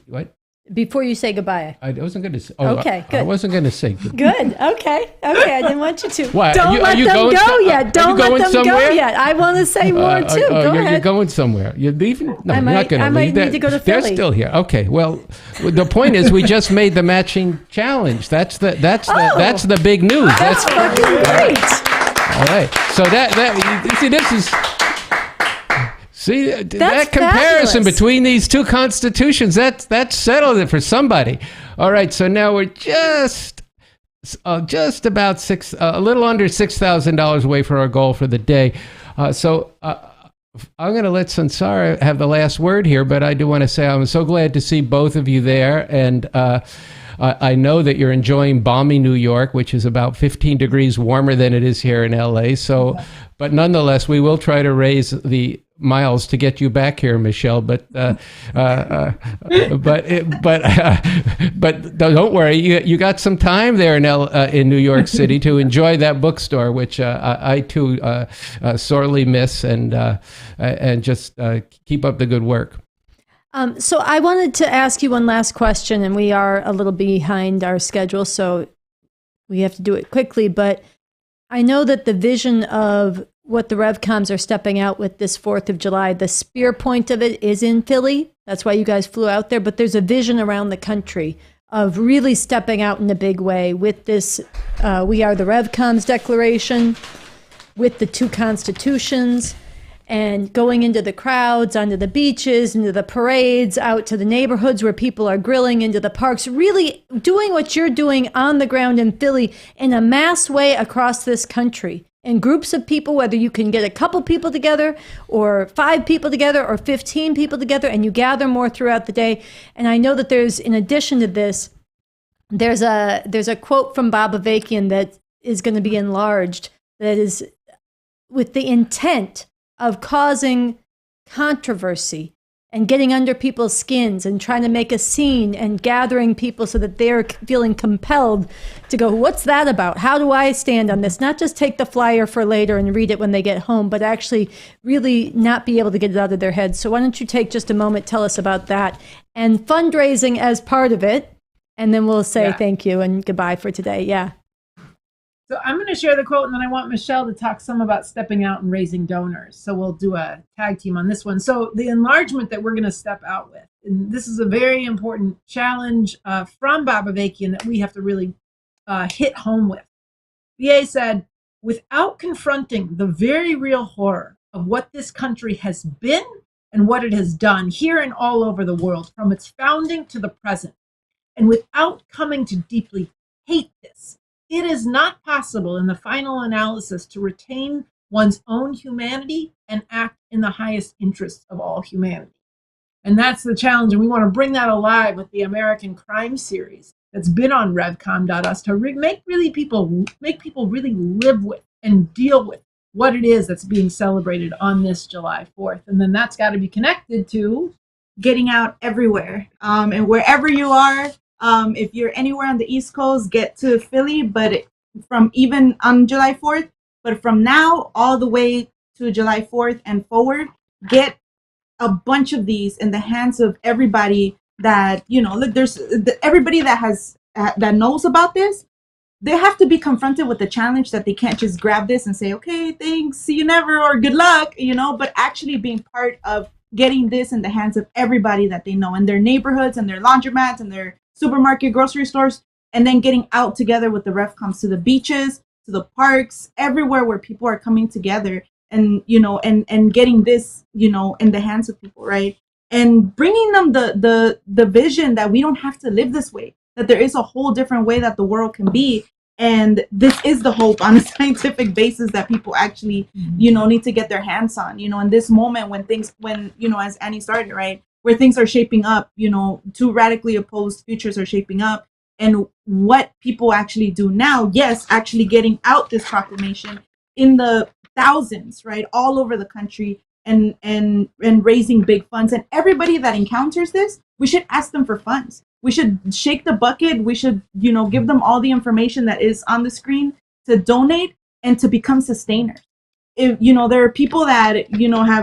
What? Before you say goodbye. I wasn't going to say. Okay, good. I wasn't going to say good. Okay. I didn't want you to. What? Don't let them go yet. Don't let them go yet. I want to say more too. Go ahead. You're going somewhere. You're leaving? No, you're not going to leave. I might need to go to Philly. They're still here. Okay. Well, the point is, we just made the matching challenge. That's the big news. That's fucking great. All right. So you see, this is. See, that comparison between these two constitutions, that settled it for somebody. All right, so now we're just about a little under $6,000 away from our goal for the day. So I'm going to let Sansara have the last word here, but I do want to say I'm so glad to see both of you there, and I know that you're enjoying balmy New York, which is about 15 degrees warmer than it is here in LA. So, but nonetheless, we will try to raise the miles to get you back here, Michelle. But don't worry, you got some time there in New York City to enjoy that bookstore, which I too sorely miss, and just keep up the good work. So I wanted to ask you one last question, and we are a little behind our schedule, so we have to do it quickly. But I know that the vision of what the RevComs are stepping out with this 4th of July, the spear point of it is in Philly. That's why you guys flew out there. But there's a vision around the country of really stepping out in a big way with this We Are the RevComs declaration, with the two constitutions, and going into the crowds, onto the beaches, into the parades, out to the neighborhoods where people are grilling, into the parks, really doing what you're doing on the ground in Philly in a mass way across this country. In groups of people, whether you can get a couple people together or 5 people together or 15 people together, and you gather more throughout the day. And I know that there's, in addition to this, there's a quote from Bob Avakian that is going to be enlarged, that is with the intent of causing controversy and getting under people's skins and trying to make a scene and gathering people so that they're feeling compelled to go, what's that about? How do I stand on this? Not just take the flyer for later and read it when they get home, but actually really not be able to get it out of their heads. So why don't you take just a moment, tell us about that, and fundraising as part of it, and then we'll say thank you and goodbye for today. Yeah. So I'm going to share the quote, and then I want Michelle to talk some about stepping out and raising donors. So we'll do a tag team on this one. So the enlargement that we're going to step out with, and this is a very important challenge from Bob Avakian that we have to really hit home with. BA said, without confronting the very real horror of what this country has been and what it has done here and all over the world, from its founding to the present, and without coming to deeply hate this, it is not possible in the final analysis to retain one's own humanity and act in the highest interests of all humanity. And that's the challenge. And we want to bring that alive with the American Crime series that's been on revcom.us to make people really live with and deal with what it is that's being celebrated on this July 4th. And then that's got to be connected to getting out everywhere, and wherever you are. If you're anywhere on the East Coast, get to Philly, but from even on July 4th, but from now all the way to July 4th and forward, get a bunch of these in the hands of everybody that, look, there's everybody that has, that knows about this. They have to be confronted with the challenge that they can't just grab this and say, okay, thanks, see you never, or good luck, but actually being part of getting this in the hands of everybody that they know in their neighborhoods and their laundromats and their supermarket, grocery stores, and then getting out together with the RevComs to the beaches, to the parks, everywhere where people are coming together and, and getting this, in the hands of people, right? And bringing them the vision that we don't have to live this way, that there is a whole different way that the world can be. And this is the hope on a scientific basis that people actually, need to get their hands on, in this moment when, as Annie started, right, where things are shaping up, two radically opposed futures are shaping up. And what people actually do now, yes, actually getting out this proclamation in the thousands, right, all over the country, and raising big funds. And everybody that encounters this, we should ask them for funds. We should shake the bucket. We should, give them all the information that is on the screen to donate and to become sustainers. If, there are people that,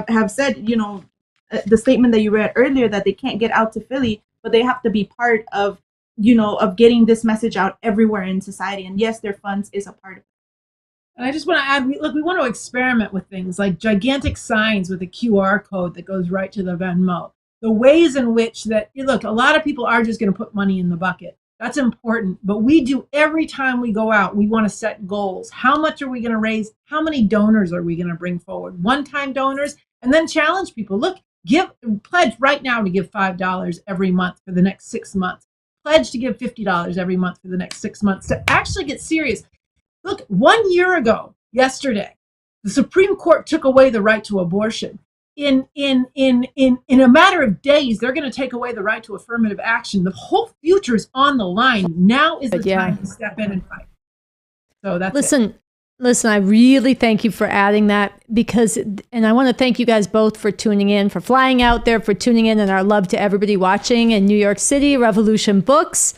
have said, the statement that you read earlier, that they can't get out to Philly, but they have to be part of, of getting this message out everywhere in society. And yes, their funds is a part of it. And I just want to add, we want to experiment with things like gigantic signs with a QR code that goes right to the Venmo. The ways in which that, look, a lot of people are just going to put money in the bucket. That's important. But we do, every time we go out, we want to set goals. How much are we going to raise? How many donors are we going to bring forward? One-time donors, and then challenge people. Look, pledge right now to give $5 every month for the next 6 months. Pledge to give $50 every month for the next 6 months, to actually get serious. Look, 1 year ago, yesterday, the Supreme Court took away the right to abortion. In a matter of days, they're going to take away the right to affirmative action. The whole future is on the line. Now is the time to step in and fight. So that's Listen, I really thank you for adding that, and I want to thank you guys both for tuning in, for flying out there, for tuning in, and our love to everybody watching in New York City, Revolution Books.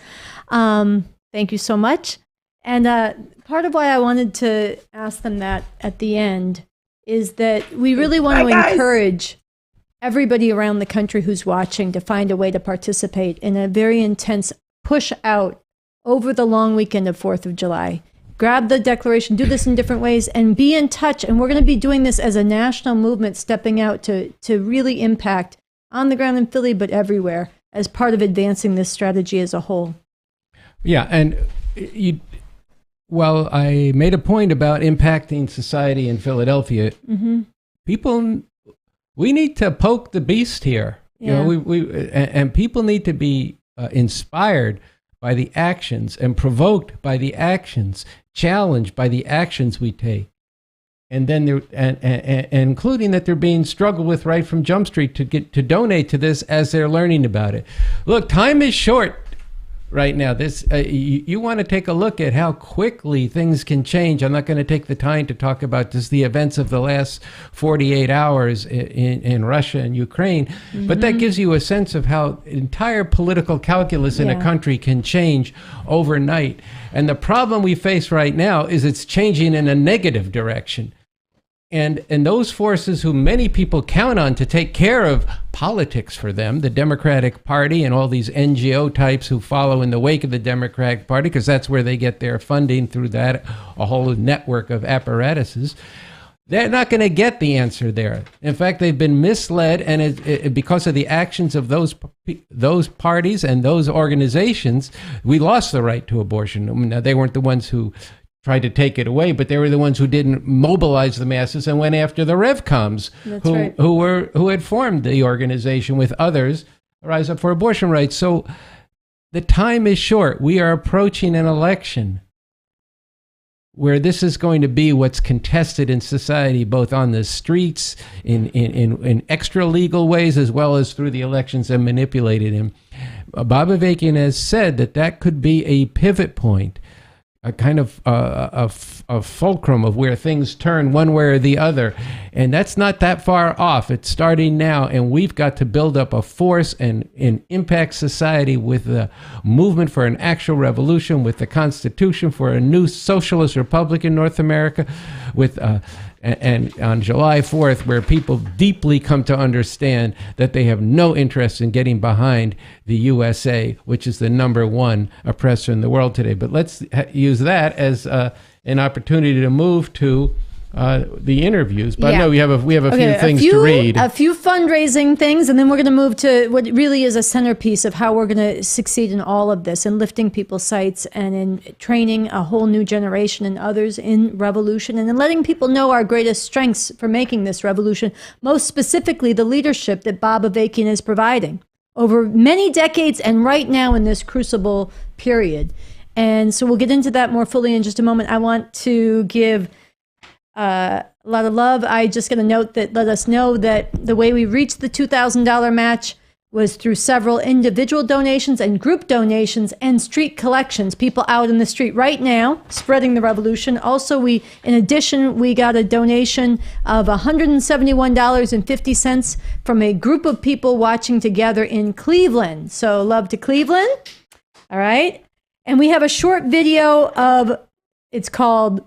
Thank you so much. And part of why I wanted to ask them that at the end is that we really want to encourage everybody around the country who's watching to find a way to participate in a very intense push out over the long weekend of 4th of July. Grab the declaration, do this in different ways, and be in touch. And we're going to be doing this as a national movement, stepping out to really impact on the ground in Philly, but everywhere, as part of advancing this strategy as a whole. Yeah, and while I made a point about impacting society in Philadelphia, we need to poke the beast here. Yeah. And people need to be inspired by the actions and provoked by the actions, challenged by the actions we take. And then and including that they're being struggled with right from Jump Street to donate to this as they're learning about it. Look, time is short right now. This you want to take a look at how quickly things can change. I'm not going to take the time to talk about just the events of the last 48 hours in Russia and Ukraine, but that gives you a sense of how entire political calculus in a country can change overnight. And the problem we face right now is it's changing in a negative direction. And those forces who many people count on to take care of politics for them, the Democratic Party and all these NGO types who follow in the wake of the Democratic Party, because that's where they get their funding through that, a whole network of apparatuses, they're not going to get the answer there. In fact, they've been misled, and because of the actions of those parties and those organizations, we lost the right to abortion. Now, they weren't the ones who tried to take it away, but they were the ones who didn't mobilize the masses and went after the RevComs, who had formed the organization with others, Rise Up for Abortion Rights. So the time is short. We are approaching an election where this is going to be what's contested in society, both on the streets, in extra legal ways, as well as through the elections and manipulated him. Bob Avakian has said that could be a pivot point, a kind of a fulcrum of where things turn one way or the other. And that's not that far off. It's starting now, and we've got to build up a force and impact society with the movement for an actual revolution, with the Constitution for a new socialist republic in North America, with and on July 4th, where people deeply come to understand that they have no interest in getting behind the USA, which is the #1 oppressor in the world today. But let's use that as an opportunity to move to the interviews, but Yeah. I know we have a few things to read. A few fundraising things, and then we're going to move to what really is a centerpiece of how we're going to succeed in all of this, in lifting people's sights and in training a whole new generation and others in revolution, and in letting people know our greatest strengths for making this revolution, most specifically the leadership that Bob Avakian is providing over many decades and right now in this crucible period. And so we'll get into that more fully in just a moment. I want to give a lot of love. I just going to note that, let us know that the way we reached the $2,000 match was through several individual donations and group donations and street collections, people out in the street right now spreading the revolution. Also, in addition, we got a donation of $171.50 from a group of people watching together in Cleveland. So love to Cleveland. All right. And we have a short video it's called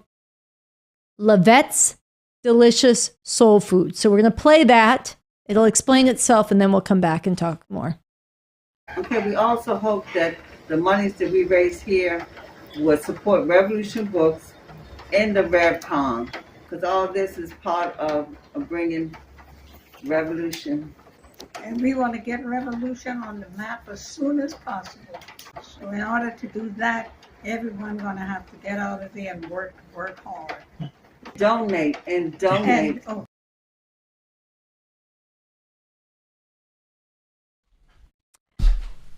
Lavette's Delicious Soul Food. So we're going to play that. It'll explain itself, and then we'll come back and talk more. Okay, we also hope that the monies that we raise here will support Revolution Books and the RevComs, because all this is part of bringing revolution. And we want to get revolution on the map as soon as possible. So in order to do that, everyone's going to have to get out of there and work hard. Donate and donate.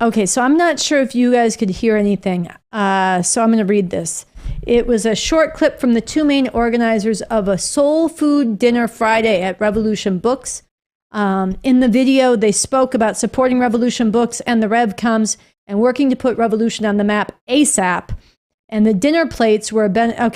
Okay, so I'm not sure if you guys could hear anything, so I'm going to read this. It was a short clip from the two main organizers of a Soul Food Dinner Friday at Revolution Books. In the video, they spoke about supporting Revolution Books and the RevComs and working to put Revolution on the map ASAP. And the dinner plates were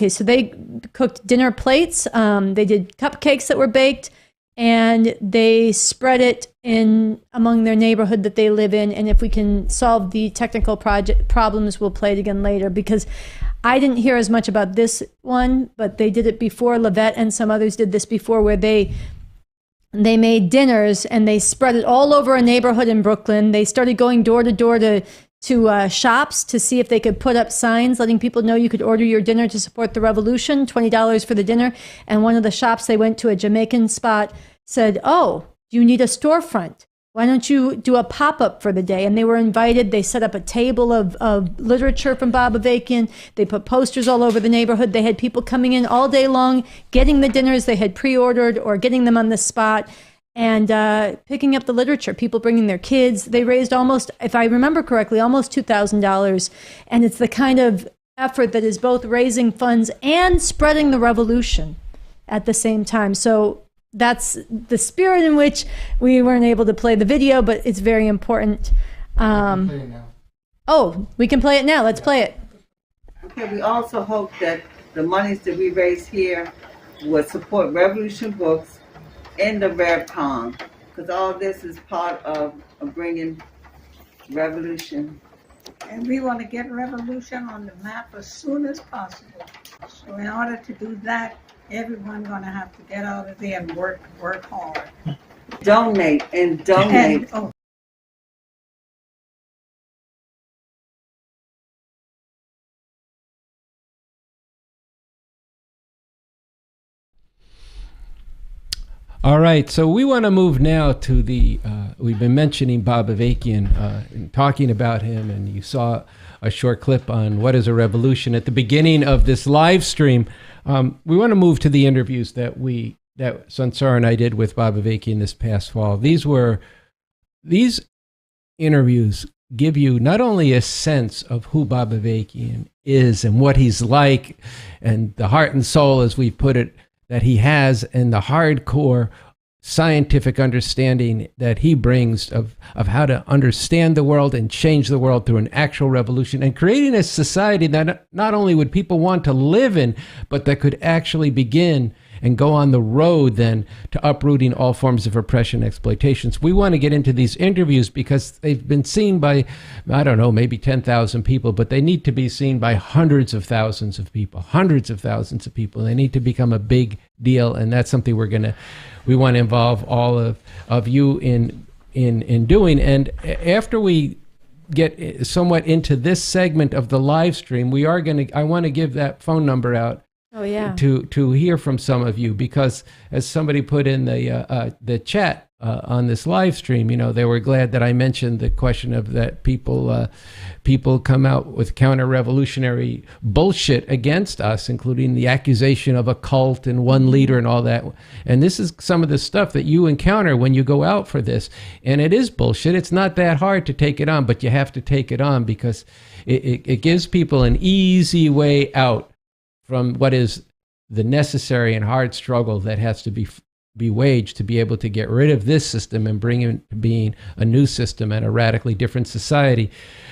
so they cooked dinner plates. They did cupcakes that were baked, and they spread it in among their neighborhood that they live in. And if we can solve the technical problems, we'll play it again later, because I didn't hear as much about this one, but they did it before. Lavette and some others did this before, where they made dinners and they spread it all over a neighborhood in Brooklyn. They started going door to door to shops to see if they could put up signs letting people know you could order your dinner to support the revolution, $20 for the dinner. And one of the shops they went to, a Jamaican spot, said, "Oh, do you need a storefront? Why don't you do a pop-up for the day?" And they were invited. They set up a table of literature from Bob Avakian. They put posters all over the neighborhood. They had people coming in all day long, getting the dinners they had pre-ordered or getting them on the spot, and picking up the literature, people bringing their kids. They raised almost, if I remember correctly, almost $2,000. And it's the kind of effort that is both raising funds and spreading the revolution at the same time. So that's the spirit in which we weren't able to play the video, but it's very important. We can play it now. Let's play it. Okay, we also hope that the monies that we raise here will support Revolution Books and the RevComs, because all this is part of bringing revolution. And we want to get revolution on the map as soon as possible. So in order to do that, everyone's going to have to get out of there and work hard. Donate and donate. All right, so we want to move now to we've been mentioning Bob Avakian and talking about him, and you saw a short clip on What is a Revolution at the beginning of this live stream. We want to move to the interviews that Sansar and I did with Bob Avakian this past fall. These interviews give you not only a sense of who Bob Avakian is and what he's like, and the heart and soul, as we put it, that he has, and the hardcore scientific understanding that he brings of how to understand the world and change the world through an actual revolution, and creating a society that not only would people want to live in, but that could actually begin and go on the road then to uprooting all forms of oppression and exploitations. We want to get into these interviews because they've been seen by, I don't know, maybe 10,000 people, but they need to be seen by hundreds of thousands of people. They need to become a big deal, and that's something we want to involve all of you in doing. And after we get somewhat into this segment of the live stream, I want to give that phone number out Oh, yeah. to hear from some of you, because as somebody put in the chat on this live stream, they were glad that I mentioned the question of that people come out with counter-revolutionary bullshit against us, including the accusation of a cult and one leader and all that. And this is some of the stuff that you encounter when you go out for this. And it is bullshit. It's not that hard to take it on, but you have to take it on because it gives people an easy way out from what is the necessary and hard struggle that has to be waged to be able to get rid of this system and bring in being a new system and a radically different society.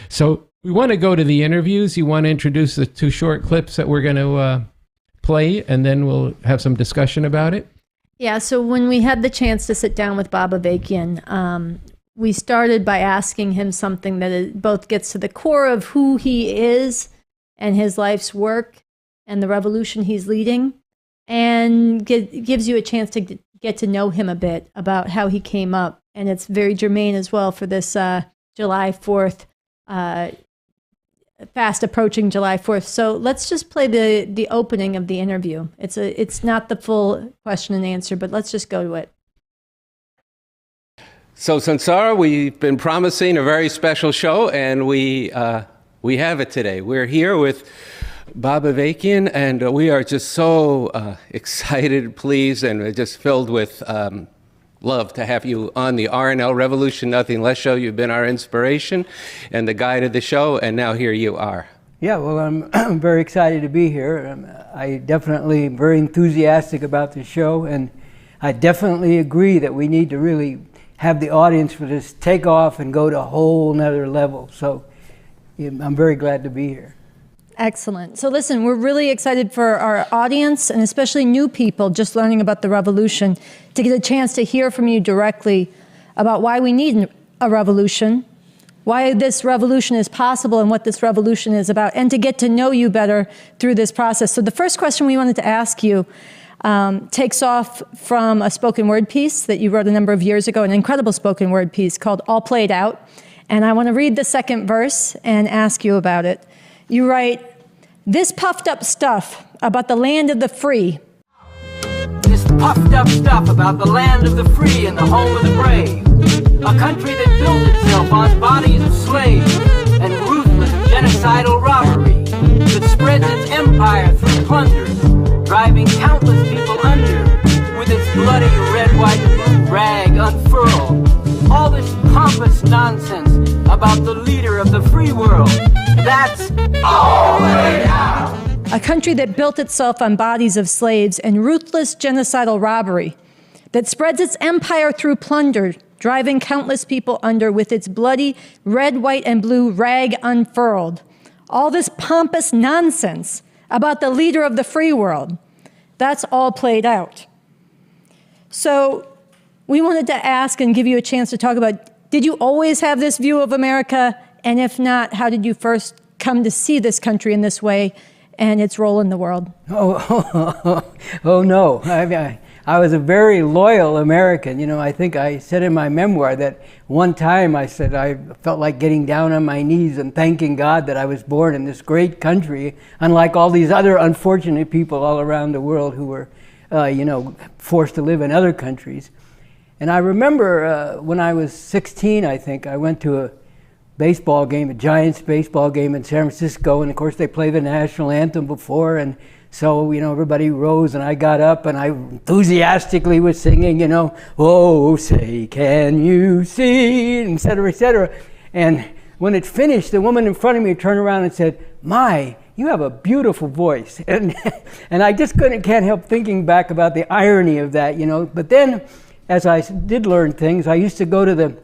So we want to go to the interviews. You want to introduce the 2 short clips that we're going to play, and then we'll have some discussion about it? Yeah, so when we had the chance to sit down with Bob Avakian, we started by asking him something that both gets to the core of who he is and his life's work and the revolution he's leading, and gives you a chance to get to know him a bit about how he came up. And it's very germane as well for this July 4th, fast approaching July 4th. So let's just play the opening of the interview. It's not the full question and answer, but let's just go to it. So, Sansara, we've been promising a very special show, and we have it today. We're here with Bob Avakian, and we are just so excited, pleased, and just filled with love to have you on the RNL Revolution Nothing Less show. You've been our inspiration and the guide of the show, and now here you are. Yeah, well, I'm very excited to be here. I definitely am very enthusiastic about the show, and I definitely agree that we need to really have the audience for this take off and go to a whole nother level. So I'm very glad to be here. Excellent. So listen, we're really excited for our audience, and especially new people just learning about the revolution, to get a chance to hear from you directly about why we need a revolution, why this revolution is possible and what this revolution is about, and to get to know you better through this process. So the first question we wanted to ask you takes off from a spoken word piece that you wrote a number of years ago, an incredible spoken word piece called All Played Out. And I want to read the second verse and ask you about it. You write, "This puffed up stuff about the land of the free." This puffed up stuff about the land of the free and the home of the brave. A country that built itself on bodies of slaves and ruthless genocidal robbery, that spreads its empire through plunder, driving countless people under with its bloody red, white, and blue rag unfurled. All this pompous nonsense about the leader of the free world. That's all laid out. A country that built itself on bodies of slaves and ruthless genocidal robbery, that spreads its empire through plunder, driving countless people under with its bloody red, white, and blue rag unfurled. All this pompous nonsense about the leader of the free world. That's all played out. So we wanted to ask and give you a chance to talk about, did you always have this view of America? And if not, how did you first come to see this country in this way and its role in the world? Oh no. I was a very loyal American. You know, I think I said in my memoir that one time I said I felt like getting down on my knees and thanking God that I was born in this great country, unlike all these other unfortunate people all around the world who were, forced to live in other countries. And I remember when I was 16, I think, I went to a baseball game, a Giants baseball game in San Francisco, and of course they play the national anthem before, and so, everybody rose, and I got up, and I enthusiastically was singing, "Oh, say, can you see," et cetera, et cetera. And when it finished, the woman in front of me turned around and said, "My, you have a beautiful voice." And I just can't help thinking back about the irony of that, But then, as I did learn things, I used to go to the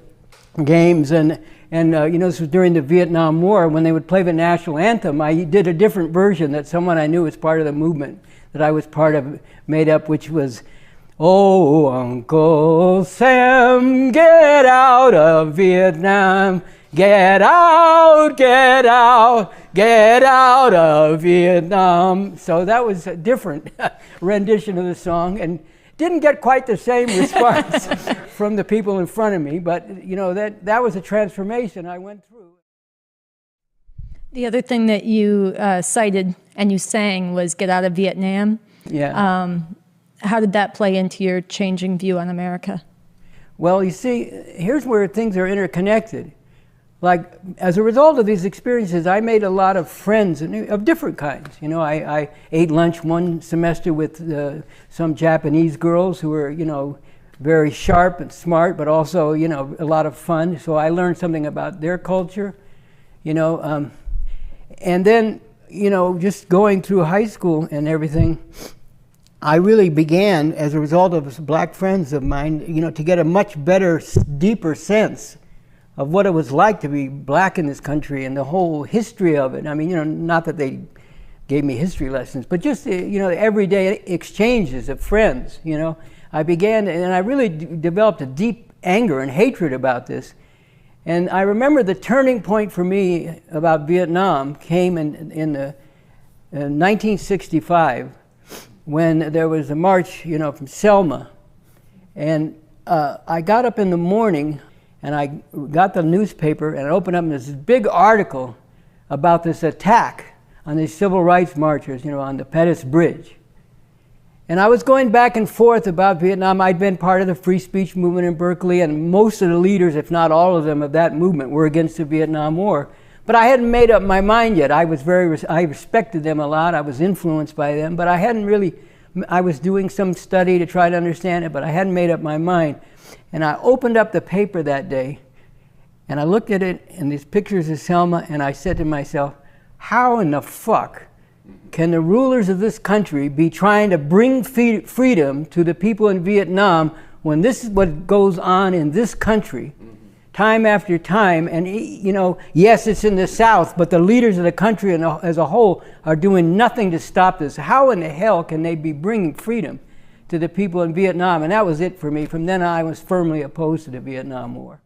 games, and this was during the Vietnam War. When they would play the national anthem, I did a different version that someone I knew was part of the movement that I was part of made up, which was, "Oh, Uncle Sam, get out of Vietnam. Get out, get out, get out of Vietnam." So that was a different rendition of the song, and didn't get quite the same response from the people in front of me, but that was a transformation I went through. The other thing that you cited and you sang was "Get Out of Vietnam." Yeah. How did that play into your changing view on America? Well, you see, here's where things are interconnected. Like, as a result of these experiences, I made a lot of friends of different kinds. You know, I ate lunch one semester with some Japanese girls who were, you know, very sharp and smart, but also, you know, a lot of fun. So I learned something about their culture, you know. And then, you know, just going through high school and everything, I really began, as a result of black friends of mine, you know, to get a much better, deeper sense of what it was like to be black in this country and the whole history of it. I mean, you know, not that they gave me history lessons, but just, you know, everyday exchanges of friends, you know. I began, and I really developed a deep anger and hatred about this. And I remember the turning point for me about Vietnam came in 1965, when there was a march, you know, from Selma. And I got up in the morning, and I got the newspaper and I opened up, and there's this big article about this attack on these civil rights marchers, you know, on the Pettus Bridge. And I was going back and forth about Vietnam. I'd been part of the free speech movement in Berkeley, and most of the leaders, if not all of them, of that movement were against the Vietnam War. But I hadn't made up my mind yet. I respected them a lot. I was influenced by them, but I hadn't really, I was doing some study to try to understand it, but I hadn't made up my mind. And I opened up the paper that day, and I looked at it, and these pictures of Selma, and I said to myself, how in the fuck can the rulers of this country be trying to bring freedom to the people in Vietnam when this is what goes on in this country, time after time? And, you know, yes, it's in the South, but the leaders of the country as a whole are doing nothing to stop this. How in the hell can they be bringing freedom to the people in Vietnam? And that was it for me. From then on, I was firmly opposed to the Vietnam War.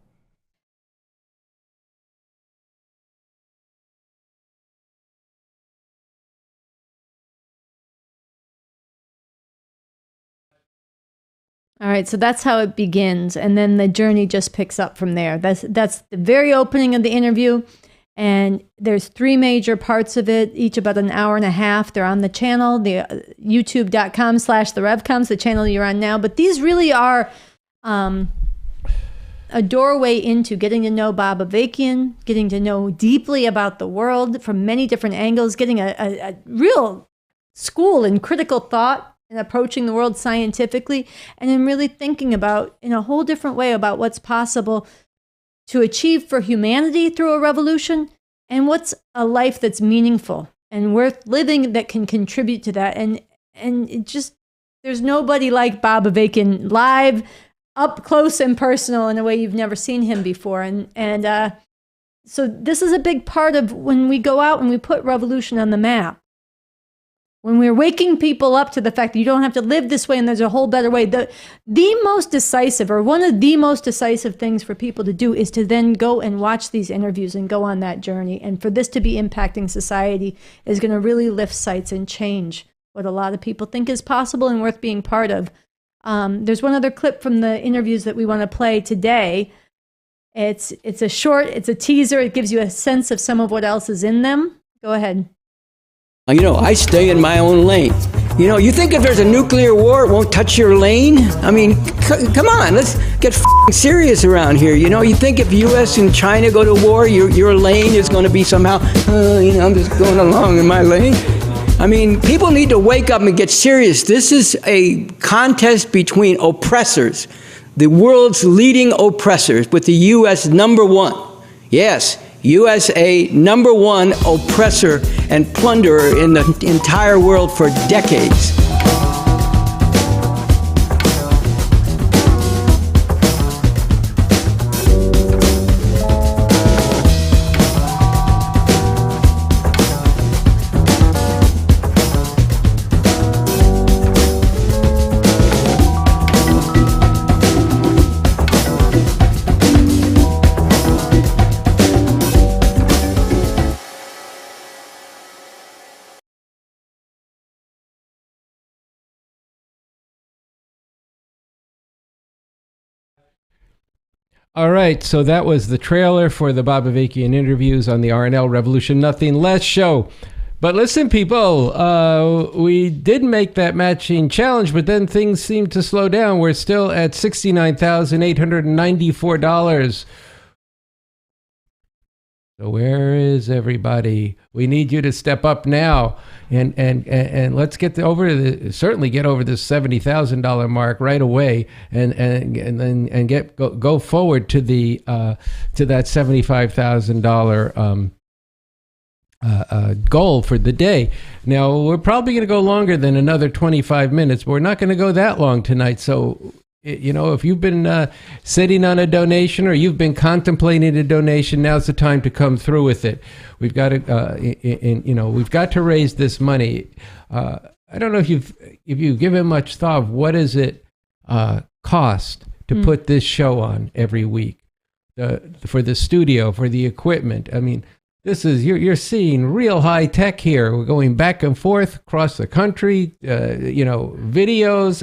All right, so that's how it begins, and then the journey just picks up from there. That's the very opening of the interview, and there's 3 major parts of it, each about an hour and a half. They're on the channel, the youtube.com/the RevComs, the channel you're on now. But these really are a doorway into getting to know Bob Avakian, getting to know deeply about the world from many different angles, getting a real school in critical thought and approaching the world scientifically, and then really thinking about, in a whole different way, about what's possible to achieve for humanity through a revolution, and what's a life that's meaningful and worth living that can contribute to that. And it just, there's nobody like Bob Avakian live, up close and personal in a way you've never seen him before. And so this is a big part of when we go out and we put revolution on the map. When we're waking people up to the fact that you don't have to live this way and there's a whole better way, the most decisive, or one of the most decisive things for people to do is to then go and watch these interviews and go on that journey. And for this to be impacting society is going to really lift sights and change what a lot of people think is possible and worth being part of. There's one other clip from the interviews that we want to play today. It's a short, it's a teaser. It gives you a sense of some of what else is in them. Go ahead. You know, I stay in my own lane. You know, you think if there's a nuclear war, it won't touch your lane? I mean, come on, let's get serious around here. You know, you think if U.S. and China go to war, your lane is going to be somehow, you know, I'm just going along in my lane. I mean, people need to wake up and get serious. This is a contest between oppressors, the world's leading oppressors, with the U.S. #1. Yes, USA #1 oppressor and plunderer in the entire world for decades. All right, so that was the trailer for the Bob Avakian interviews on the RNL Revolution Nothing Less show. But listen, people, we did make that matching challenge, but then things seemed to slow down. We're still at $69,894. So where is everybody? We need you to step up now, and let's get certainly get over this $70,000 mark right away, and go forward to the to that $75,000 goal for the day. Now we're probably going to go longer than another 25 minutes, but we're not going to go that long tonight. So, if you've been sitting on a donation or you've been contemplating a donation, now's the time to come through with it. We've got to, we've got to raise this money. I don't know if you've given much thought of what does it cost to put this show on every week, for the studio, for the equipment. I mean, this is you're seeing real high tech here. We're going back and forth across the country, videos,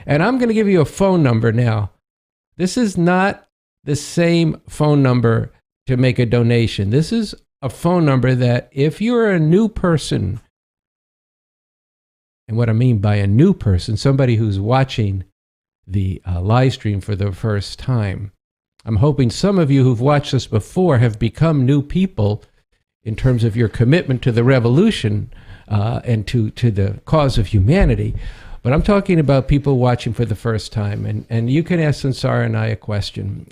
and I'm going to give you a phone number now. This is not the same phone number to make a donation. This is a phone number that if you're a new person, and what I mean by a new person, somebody who's watching the live stream for the first time. I'm hoping some of you who've watched this before have become new people in terms of your commitment to the revolution and to the cause of humanity. But I'm talking about people watching for the first time. And you can ask Sansara and I a question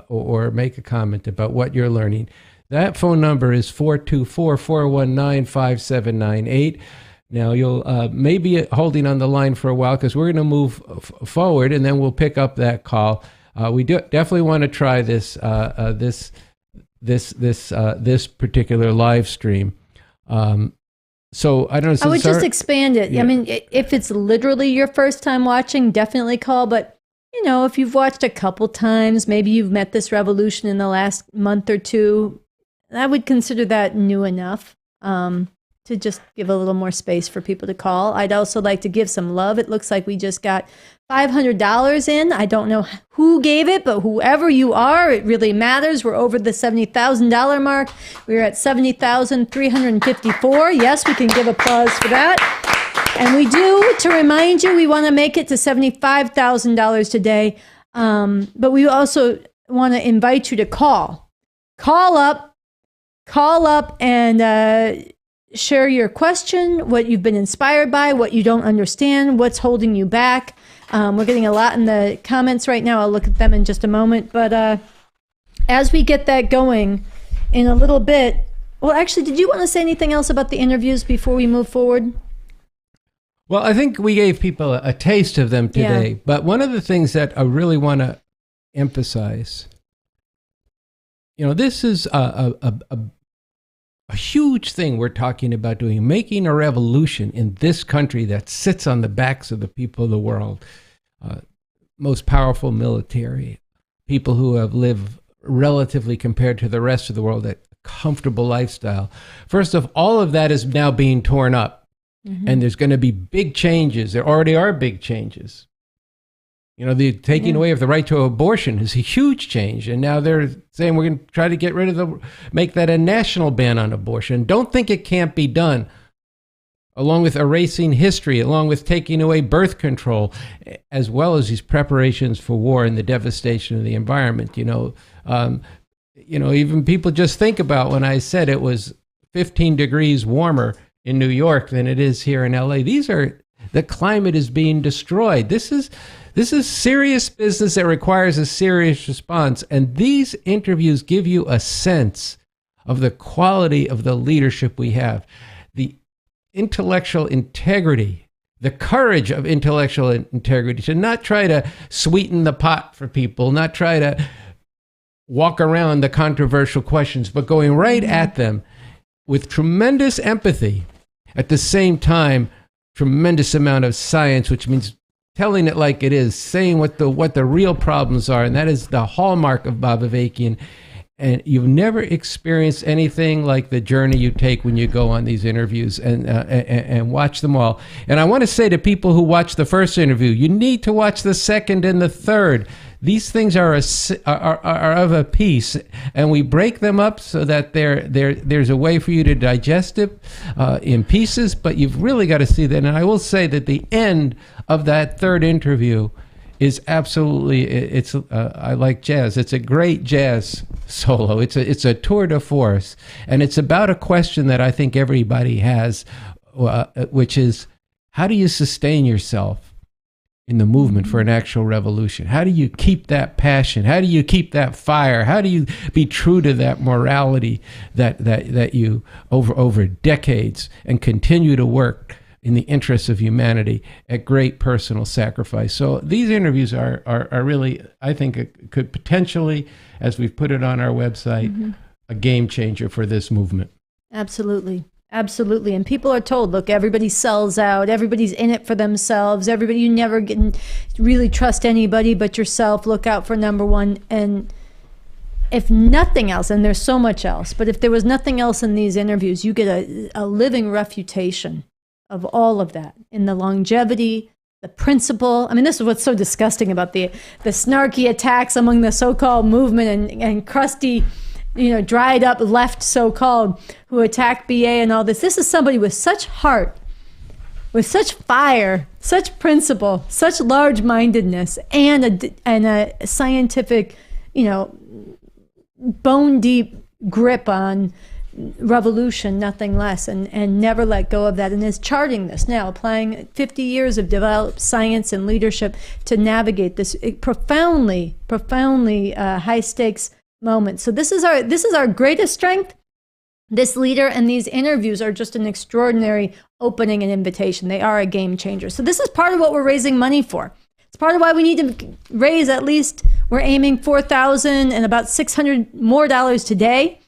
or make a comment about what you're learning. That phone number is 424-419-5798. Now, you'll maybe holding on the line for a while because we're going to move forward, and then we'll pick up that call. We definitely want to try this this particular live stream. So I don't know. I would just expand it. Yeah. I mean, if it's literally your first time watching, definitely call. But if you've watched a couple times, maybe you've met this revolution in the last month or two, I would consider that new enough to just give a little more space for people to call. I'd also like to give some love. It looks like we just got $500 in. I don't know who gave it, but whoever you are, it really matters. We're over the $70,000 mark. We're at $70,354. Yes, we can give applause for that. And we do, to remind you, we want to make it to $75,000 today. But we also want to invite you to call. Call up and share your question, what you've been inspired by, what you don't understand, what's holding you back. We're getting a lot in the comments right now. I'll look at them in just a moment. But as we get that going in a little bit, well, actually, did you want to say anything else about the interviews before we move forward? Well, I think we gave people a taste of them today. Yeah. But one of the things that I really want to emphasize, this is a huge thing we're talking about doing, making a revolution in this country that sits on the backs of the people of the world. Most powerful military, people who have lived relatively compared to the rest of the world, a comfortable lifestyle. First of all of that is now being torn up. Mm-hmm. And there's going to be big changes. There already are big changes. The taking away of the right to abortion is a huge change. And now they're saying we're going to try to make that a national ban on abortion. Don't think it can't be done. Along with erasing history, along with taking away birth control, as well as these preparations for war and the devastation of the environment. Even people just think about when I said it was 15 degrees warmer in New York than it is here in LA. The climate is being destroyed. This is serious business that requires a serious response. And these interviews give you a sense of the quality of the leadership we have, the intellectual integrity, the courage of intellectual integrity to not try to sweeten the pot for people, not try to walk around the controversial questions, but going right at them with tremendous empathy. At the same time, tremendous amount of science, which means telling it like it is, saying what the real problems are, and that is the hallmark of Bob Avakian. and you've never experienced anything like the journey you take when you go on these interviews and watch them all. And I want to say to people who watch the first interview, you need to watch the second and the third. These things are of a piece, and we break them up so that there's a way for you to digest it in pieces, but you've really got to see that. And I will say that the end of that third interview is absolutely, I like jazz. It's a great jazz solo. It's a tour de force, and it's about a question that I think everybody has, which is, how do you sustain yourself in the movement for an actual revolution? How do you keep that passion? How do you keep that fire? How do you be true to that morality that you over decades and continue to work in the interests of humanity at great personal sacrifice? So these interviews are really, I think, could potentially, as we've put it on our website, a game changer for this movement. Absolutely. Absolutely. And people are told, look, everybody sells out. Everybody's in it for themselves. Everybody, you never can really trust anybody but yourself. Look out for number one. And if nothing else, and there's so much else, but if there was nothing else in these interviews, you get a living refutation of all of that in the longevity, the principle. I mean, this is what's so disgusting about the snarky attacks among the so-called movement and crusty, dried up left so-called who attack BA and all this. This is somebody with such heart, with such fire, such principle, such large-mindedness, and a scientific, bone-deep grip on revolution, nothing less, and never let go of that, and is charting this now, applying 50 years of developed science and leadership to navigate this profoundly high-stakes moment. So this is our greatest strength. This leader and these interviews are just an extraordinary opening and invitation. They are a game changer. So this is part of what we're raising money for. It's part of why we need to raise at least, we're aiming $4,000 and about $600 more today.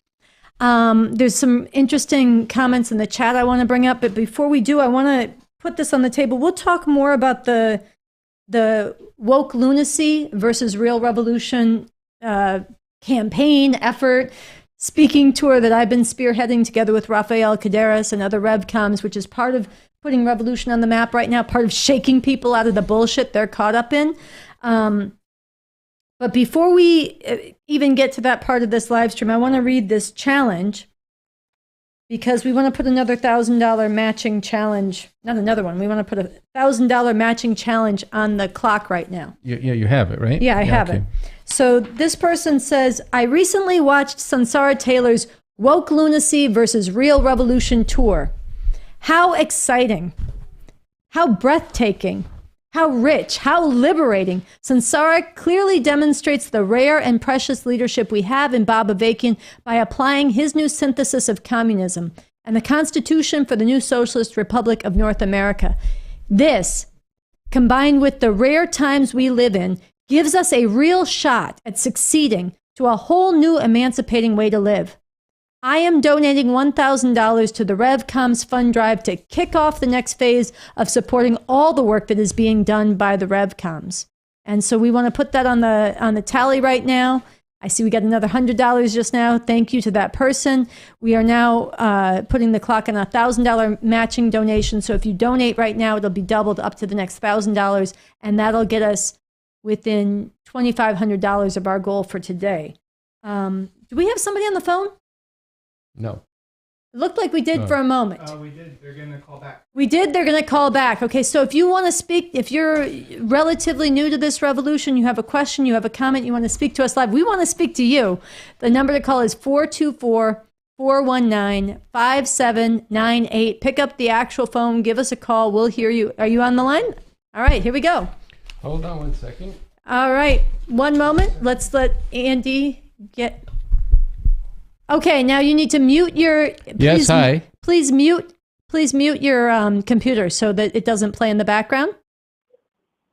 There's some interesting comments in the chat I want to bring up, but before we do, I want to put this on the table. We'll talk more about the woke lunacy versus real revolution campaign effort, speaking tour that I've been spearheading together with Rafael Caderas and other RevComs, which is part of putting revolution on the map right now, part of shaking people out of the bullshit they're caught up in. But before we even get to that part of this live stream, I want to read this challenge because we want to put another $1,000 matching challenge, not another one. We want to put a $1,000 matching challenge on the clock right now. Yeah, you have it, right? Yeah, I have it. So this person says, I recently watched Sansara Taylor's Woke Lunacy versus Real Revolution tour. How exciting. How breathtaking. How rich, how liberating. Sansara clearly demonstrates the rare and precious leadership we have in Bob Avakian by applying his new synthesis of communism and the Constitution for the new Socialist Republic of North America. This, combined with the rare times we live in, gives us a real shot at succeeding to a whole new emancipating way to live. I am donating $1,000 to the RevComs fund drive to kick off the next phase of supporting all the work that is being done by the RevComs. And so we want to put that on the tally right now. I see we got another $100 just now. Thank you to that person. We are now putting the clock on a $1,000 matching donation. So if you donate right now, it'll be doubled up to the next $1,000, and that'll get us within $2,500 of our goal for today. Do we have somebody on the phone? No. It looked like we did for a moment. We did. They're going to call back. We did. They're going to call back. Okay, so if you want to speak, if you're relatively new to this revolution, you have a question, you have a comment, you want to speak to us live, we want to speak to you. The number to call is 424-419-5798. Pick up the actual phone. Give us a call. We'll hear you. Are you on the line? All right, here we go. Hold on one second. All right, one moment. Let's let Andy get... Okay, now you need to mute your... Yes, hi. Please mute your computer so that it doesn't play in the background.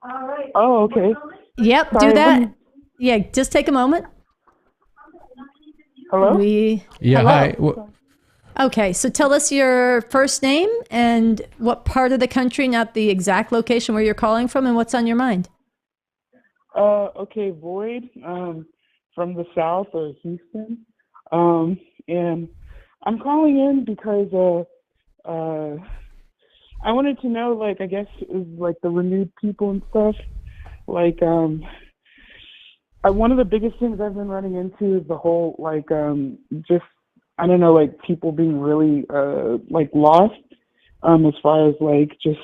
All right. Oh, okay. Yep, do that. Yeah, just take a moment. Hello? Hello? Hi. Okay, so tell us your first name and what part of the country, not the exact location where you're calling from, and what's on your mind. Okay, Boyd, from the south of Houston. And I'm calling in because I wanted to know, like, I guess is like the renewed people and stuff. Like, one of the biggest things I've been running into is the whole, like, just, I don't know, like people being really, like lost, as far as like just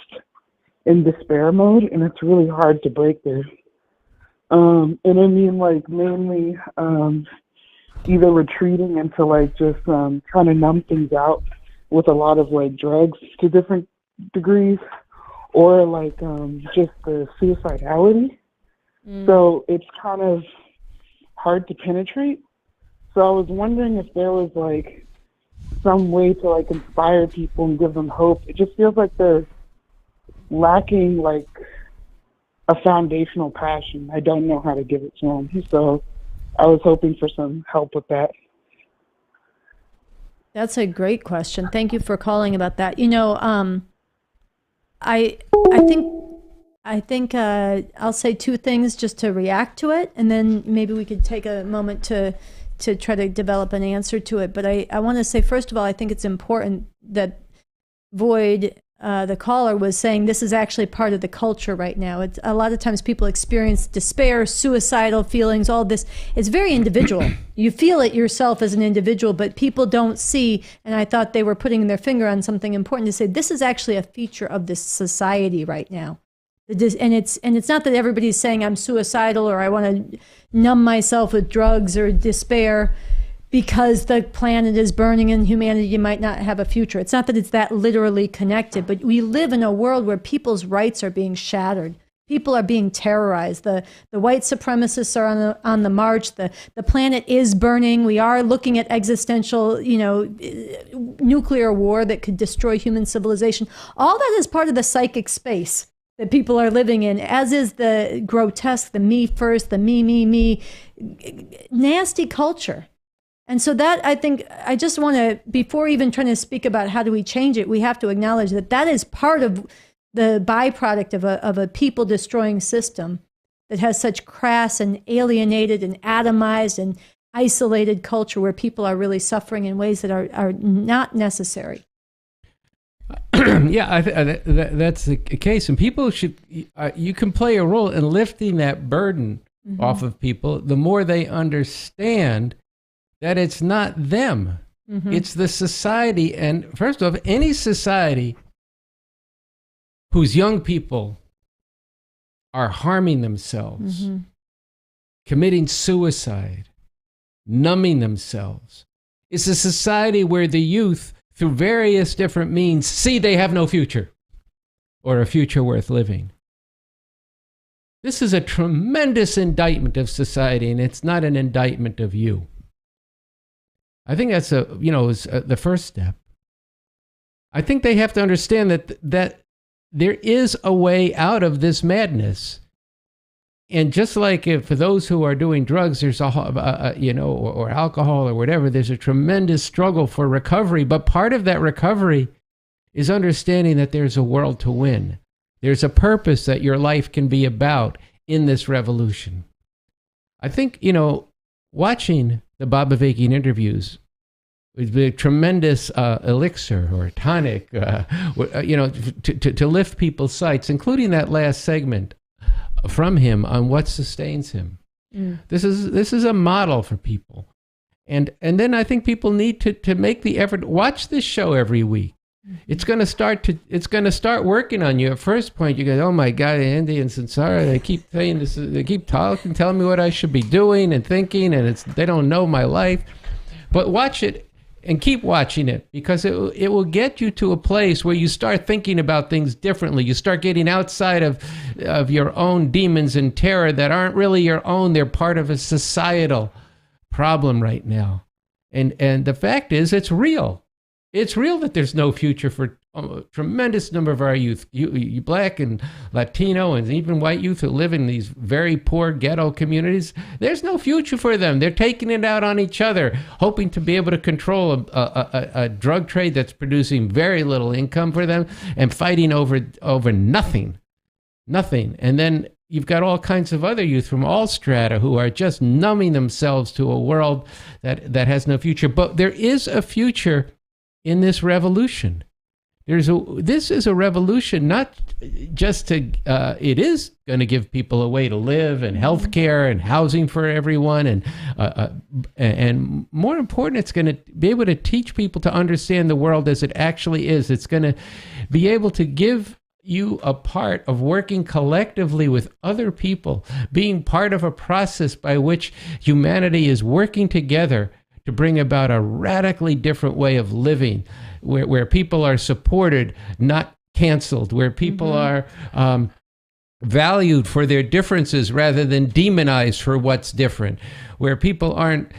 in despair mode, and it's really hard to break there. And I mean, like, mainly, either retreating into like just trying to numb things out with a lot of like drugs to different degrees, or like just the suicidality. So it's kind of hard to penetrate. So I was wondering if there was like some way to like inspire people and give them hope. It just feels like they're lacking like a foundational passion. I don't know how to give it to them. So I was hoping for some help with that. That's a great question. Thank you for calling about that. You know, I think I'll say two things just to react to it, and then maybe we could take a moment to try to develop an answer to it. But I want to say, first of all, I think it's important that Void, the caller, was saying this is actually part of the culture right now. It's a lot of times people experience despair, suicidal feelings, all this. It's very individual. You feel it yourself as an individual, but people don't see, and I thought they were putting their finger on something important to say, this is actually a feature of this society right now. And it's not that everybody's saying I'm suicidal or I want to numb myself with drugs or despair because the planet is burning and humanity might not have a future. It's not that it's that literally connected, but we live in a world where people's rights are being shattered. People are being terrorized. The white supremacists are on the march. The planet is burning. We are looking at existential, nuclear war that could destroy human civilization. All that is part of the psychic space that people are living in, as is the grotesque, the me first, the me, nasty culture. And so that, I think, I just want to, before even trying to speak about how do we change it, we have to acknowledge that that is part of the byproduct of a people destroying system that has such crass and alienated and atomized and isolated culture where people are really suffering in ways that are not necessary. Yeah, that's the case, and people should. You can play a role in lifting that burden off of people. The more they understand that it's not them, it's the society. And first of all, any society whose young people are harming themselves, committing suicide, numbing themselves, is a society where the youth, through various different means, see they have no future or a future worth living. This is a tremendous indictment of society, and it's not an indictment of you. I think that's the first step. I think they have to understand that there is a way out of this madness. And just like for those who are doing drugs, there's or alcohol or whatever, there's a tremendous struggle for recovery. But part of that recovery is understanding that there's a world to win. There's a purpose that your life can be about in this revolution. I think, watching the Bob Avakian interviews would be a tremendous elixir or tonic, to lift people's sights, including that last segment from him on what sustains him. This is a model for people, and then I think people need to make the effort. Watch this show every week. It's going to start working on you. At first point, you go, "Oh my God, the Indians and Sarah, they keep saying this. They keep talking, telling me what I should be doing and thinking, and they don't know my life." But watch it. And keep watching it, because it will get you to a place where you start thinking about things differently. You start getting outside of your own demons and terror that aren't really your own. They're part of a societal problem right now. And the fact is, it's real. It's real that there's no future for a tremendous number of our youth, you Black and Latino and even white youth who live in these very poor ghetto communities. There's no future for them. They're taking it out on each other, hoping to be able to control a drug trade that's producing very little income for them and fighting over nothing. And then you've got all kinds of other youth from all strata who are just numbing themselves to a world that has no future. But there is a future in this revolution. This is a revolution, not just to, it is going to give people a way to live and health care and housing for everyone. And more important, it's going to be able to teach people to understand the world as it actually is. It's going to be able to give you a part of working collectively with other people, being part of a process by which humanity is working together to bring about a radically different way of living, where people are supported, not canceled, where people are valued for their differences rather than demonized for what's different, where people aren't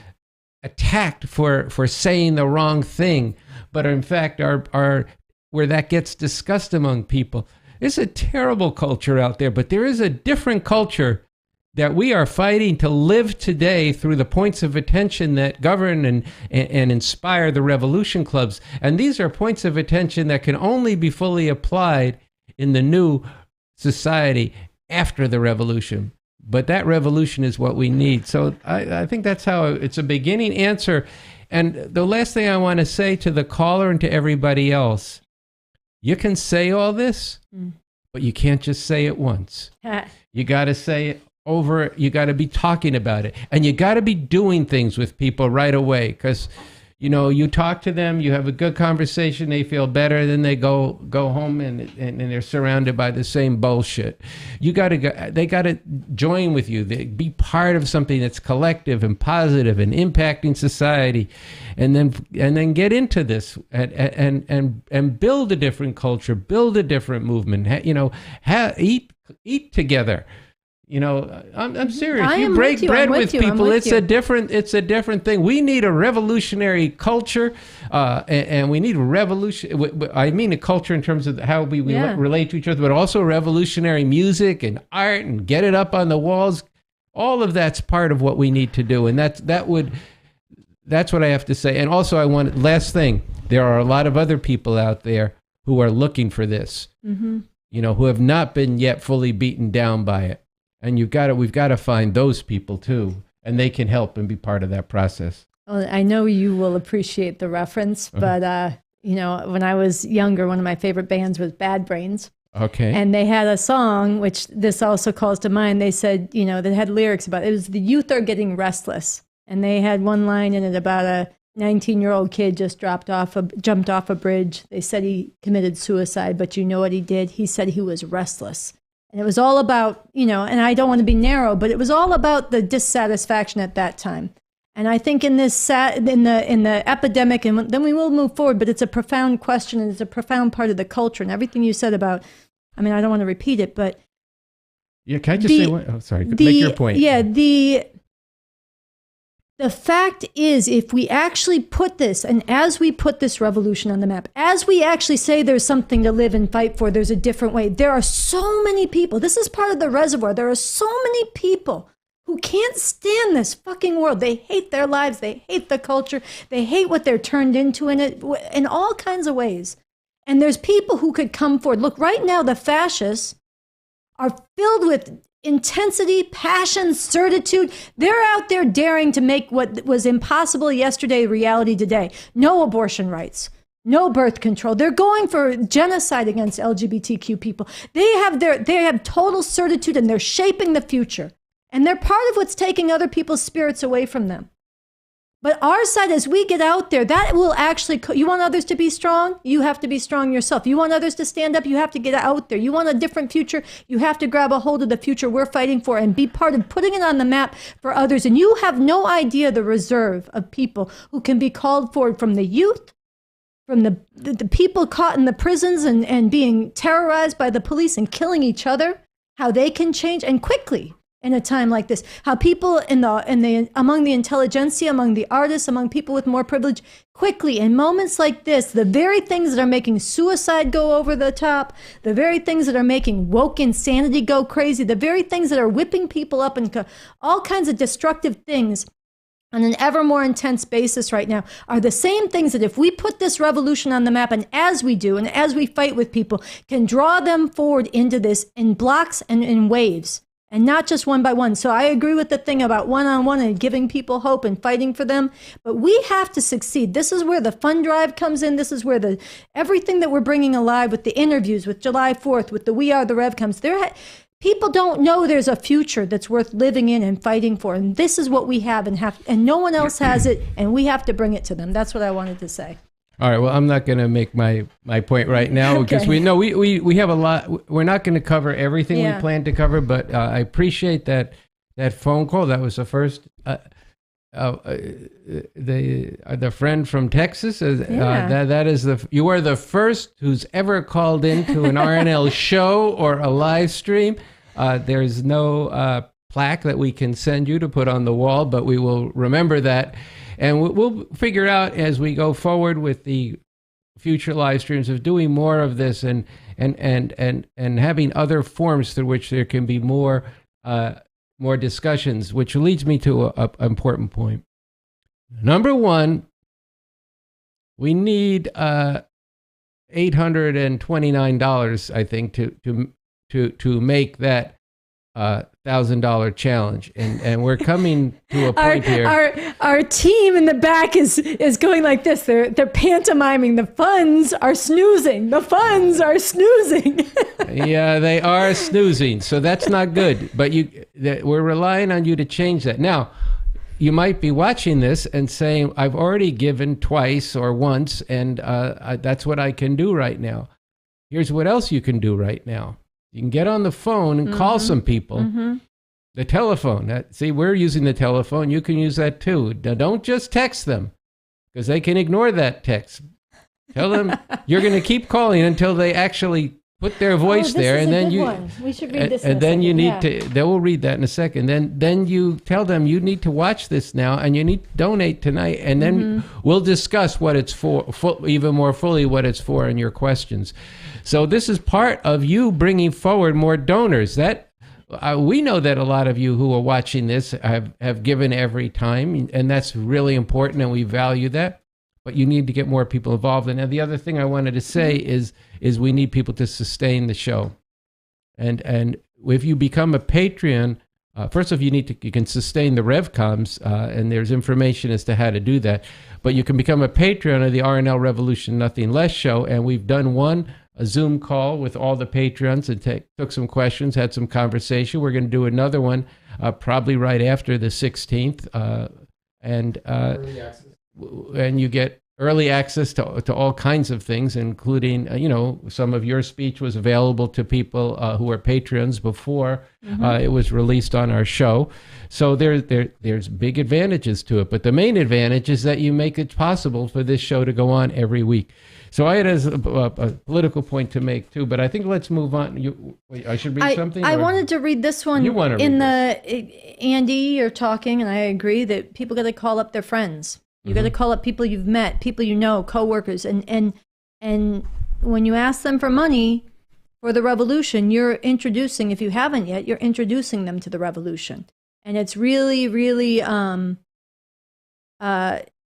attacked for saying the wrong thing, but in fact are where that gets discussed among people. It's a terrible culture out there, but there is a different culture that we are fighting to live today through the points of attention that govern and inspire the revolution clubs. And these are points of attention that can only be fully applied in the new society after the revolution. But that revolution is what we need. So I think that's how it's a beginning answer. And the last thing I want to say to the caller and to everybody else, you can say all this, but you can't just say it once. You got to say it over. You got to be talking about it, and you got to be doing things with people right away. Because, you know, you talk to them, you have a good conversation, they feel better, then they go home and they're surrounded by the same bullshit. You got to go. They got to join with you. They be part of something that's collective and positive and impacting society, and then get into this and build a different culture, build a different movement. You know, eat together. You know, I'm serious. You break bread with people. It's a different thing. We need a revolutionary culture, and we need a revolution. I mean, a culture in terms of how we relate to each other, but also revolutionary music and art, and get it up on the walls. All of that's part of what we need to do, and that's what I have to say. And also, last thing. There are a lot of other people out there who are looking for this. You know, who have not been yet fully beaten down by it. And we've got to find those people too, and they can help and be part of that process. Well, I know you will appreciate the reference, but you know, when I was younger, one of my favorite bands was Bad Brains. Okay. And they had a song, which this also calls to mind. They said, you know, they had lyrics about it. It was the youth are getting restless, and they had one line in it about a 19-year-old kid just jumped off a bridge. They said he committed suicide, but you know what he did? He said he was restless. And it was all about, you know, and I don't want to be narrow, but it was all about the dissatisfaction at that time. And I think in this in the epidemic, and then we will move forward, but it's a profound question, and it's a profound part of the culture, and everything you said about, I mean, I don't want to repeat it, but yeah, can I just say one? Oh, sorry, make your point. Yeah, the fact is, if we actually put this, and as we put this revolution on the map, as we actually say there's something to live and fight for, there's a different way. There are so many people. This is part of the reservoir. There are so many people who can't stand this fucking world. They hate their lives. They hate the culture. They hate what they're turned into in it, in all kinds of ways. And there's people who could come forward. Look, right now, the fascists are filled with intensity, passion, certitude. They're out there daring to make what was impossible yesterday reality today. No abortion rights, no birth control. They're going for genocide against LGBTQ people. They have total certitude, and they're shaping the future. And they're part of what's taking other people's spirits away from them. But our side, as we get out there, that will actually, you want others to be strong? You have to be strong yourself. You want others to stand up? You have to get out there. You want a different future? You have to grab a hold of the future we're fighting for and be part of putting it on the map for others. And you have no idea the reserve of people who can be called forward, from the youth, from the people caught in the prisons and being terrorized by the police and killing each other, how they can change, and quickly. In a time like this, how people among the intelligentsia, among the artists, among people with more privilege, quickly in moments like this, the very things that are making suicide go over the top, the very things that are making woke insanity go crazy, the very things that are whipping people up and all kinds of destructive things on an ever more intense basis right now, are the same things that, if we put this revolution on the map, and as we do, and as we fight with people, can draw them forward into this in blocks and in waves. and not just one by one. So I agree with the thing about one-on-one and giving people hope and fighting for them. But we have to succeed. This is where the fund drive comes in. This is where everything that we're bringing alive with the interviews, with July 4th, with the We Are the RevComs. People don't know there's a future that's worth living in and fighting for. And this is what we have, and no one else has it, and we have to bring it to them. That's what I wanted to say. All right. Well, I'm not going to make my point right now because we know we have a lot. We're not going to cover everything we plan to cover, but I appreciate that phone call. That was the first. The friend from Texas. That is you are the first who's ever called into an RNL show or a live stream. There's no plaque that we can send you to put on the wall, but we will remember that. And we'll figure out as we go forward with the future live streams of doing more of this and having other forms through which there can be more discussions, which leads me to an important point. Number one, we need $829, I think, to make that $1,000 challenge, and we're coming to a point here. Our team in the back is going like this. They're pantomiming. The funds are snoozing. The funds are snoozing. Yeah, they are snoozing. So that's not good. But we're relying on you to change that. Now, you might be watching this and saying, "I've already given twice or once, and that's what I can do right now." Here's what else you can do right now. You can get on the phone and call some people. The telephone. See, we're using the telephone. You can use that too. Now, don't just text them because they can ignore that text. Tell them you're going to keep calling until they actually put their voice there, and then we should read this. And then you need to. They will read that in a second. Then you tell them you need to watch this now, and you need to donate tonight, and then we'll discuss what it's for, even more fully what it's for, and your questions. So this is part of you bringing forward more donors. That we know that a lot of you who are watching this have given every time, and that's really important, and we value that. But you need to get more people involved. And the other thing I wanted to say is we need people to sustain the show. And if you become a Patreon, first of all, you can sustain the RevComs, and there's information as to how to do that. But you can become a Patreon of the RNL Revolution Nothing Less show, and we've done a Zoom call with all the Patreons and took some questions, had some conversation. We're going to do another one probably right after the 16th, and you get early access to all kinds of things, including some of your speech was available to people who were patrons before it was released on our show. So there's big advantages to it, but the main advantage is that you make it possible for this show to go on every week. So I had a political point to make too, but I think let's move on. I should read something? I wanted to read this one. You want to read this? Andy, you're talking, and I agree that people got to call up their friends. You got to call up people you've met, people you know, coworkers, and when you ask them for money for the revolution, you're introducing, if you haven't yet, you're introducing them to the revolution, and it's really, really,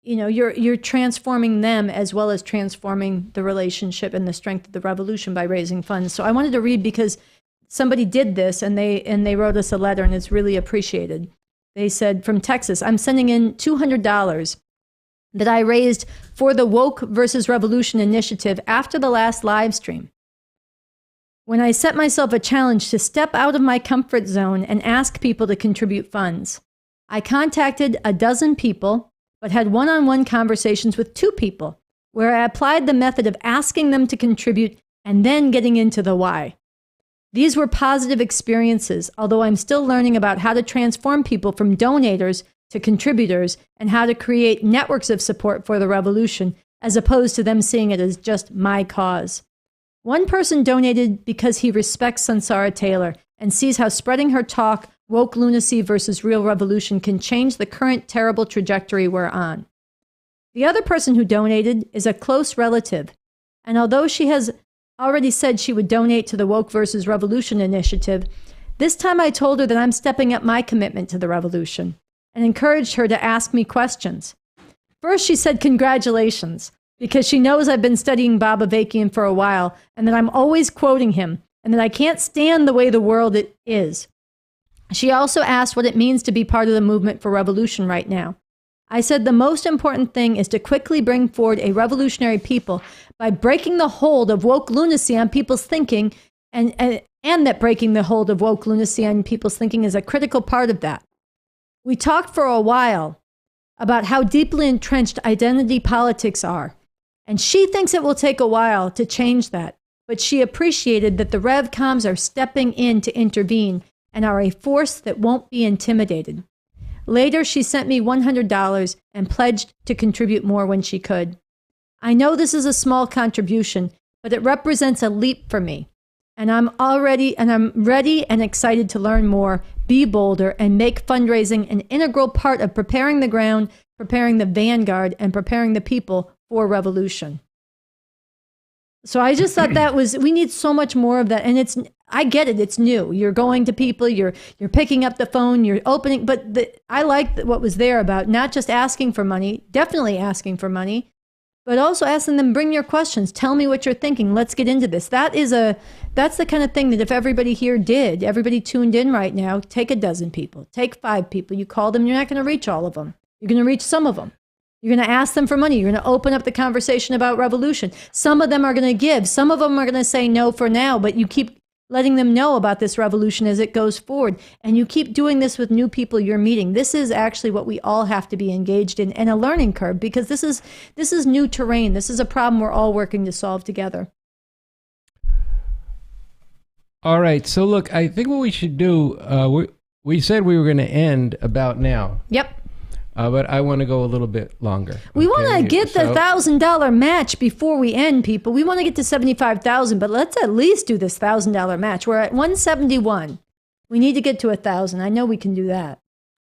you're transforming them as well as transforming the relationship and the strength of the revolution by raising funds. So I wanted to read because somebody did this, and they wrote us a letter, and it's really appreciated. They said, from Texas, I'm sending in $200 that I raised for the Woke versus Revolution initiative after the last live stream. When I set myself a challenge to step out of my comfort zone and ask people to contribute funds, I contacted a dozen people, but had one-on-one conversations with 2 people, where I applied the method of asking them to contribute and then getting into the why. These were positive experiences, although I'm still learning about how to transform people from donators to contributors and how to create networks of support for the revolution, as opposed to them seeing it as just my cause. One person donated because he respects Sunsara Taylor and sees how spreading her talk, woke lunacy versus real revolution, can change the current terrible trajectory we're on. The other person who donated is a close relative, and although she has already said she would donate to the Woke versus Revolution initiative, this time I told her that I'm stepping up my commitment to the revolution and encouraged her to ask me questions. First, she said congratulations, because she knows I've been studying Bob Avakian for a while and that I'm always quoting him and that I can't stand the way the world is. She also asked what it means to be part of the movement for revolution right now. I said the most important thing is to quickly bring forward a revolutionary people by breaking the hold of woke lunacy on people's thinking, and that breaking the hold of woke lunacy on people's thinking is a critical part of that. We talked for a while about how deeply entrenched identity politics are, and she thinks it will take a while to change that, but she appreciated that the RevComs are stepping in to intervene and are a force that won't be intimidated. Later, she sent me $100 and pledged to contribute more when she could. I know this is a small contribution, but it represents a leap for me. And I'm ready and excited to learn more, be bolder, and make fundraising an integral part of preparing the ground, preparing the vanguard, and preparing the people for revolution. So I just thought we need so much more of that. And I get it, it's new. You're going to people, you're picking up the phone, you're opening, but I liked what was there about not just asking for money, definitely asking for money, but also asking them, bring your questions, tell me what you're thinking, let's get into this. That's the kind of thing that if everybody here did, everybody tuned in right now, take a dozen people, take 5 people, you call them, you're not going to reach all of them. You're going to reach some of them. You're going to ask them for money. You're going to open up the conversation about revolution. Some of them are going to give. Some of them are going to say no for now, but you keep letting them know about this revolution as it goes forward. And you keep doing this with new people you're meeting. This is actually what we all have to be engaged in, and a learning curve, because this is new terrain. This is a problem we're all working to solve together. All right. So look, I think what we should do, we said we were going to end about now. Yep. But I want to go a little bit longer. We want to get the $1,000 match before we end, people. We want to get to 75,000, but let's at least do this $1,000 match. We're at 171. We need to get to 1,000. I know we can do that.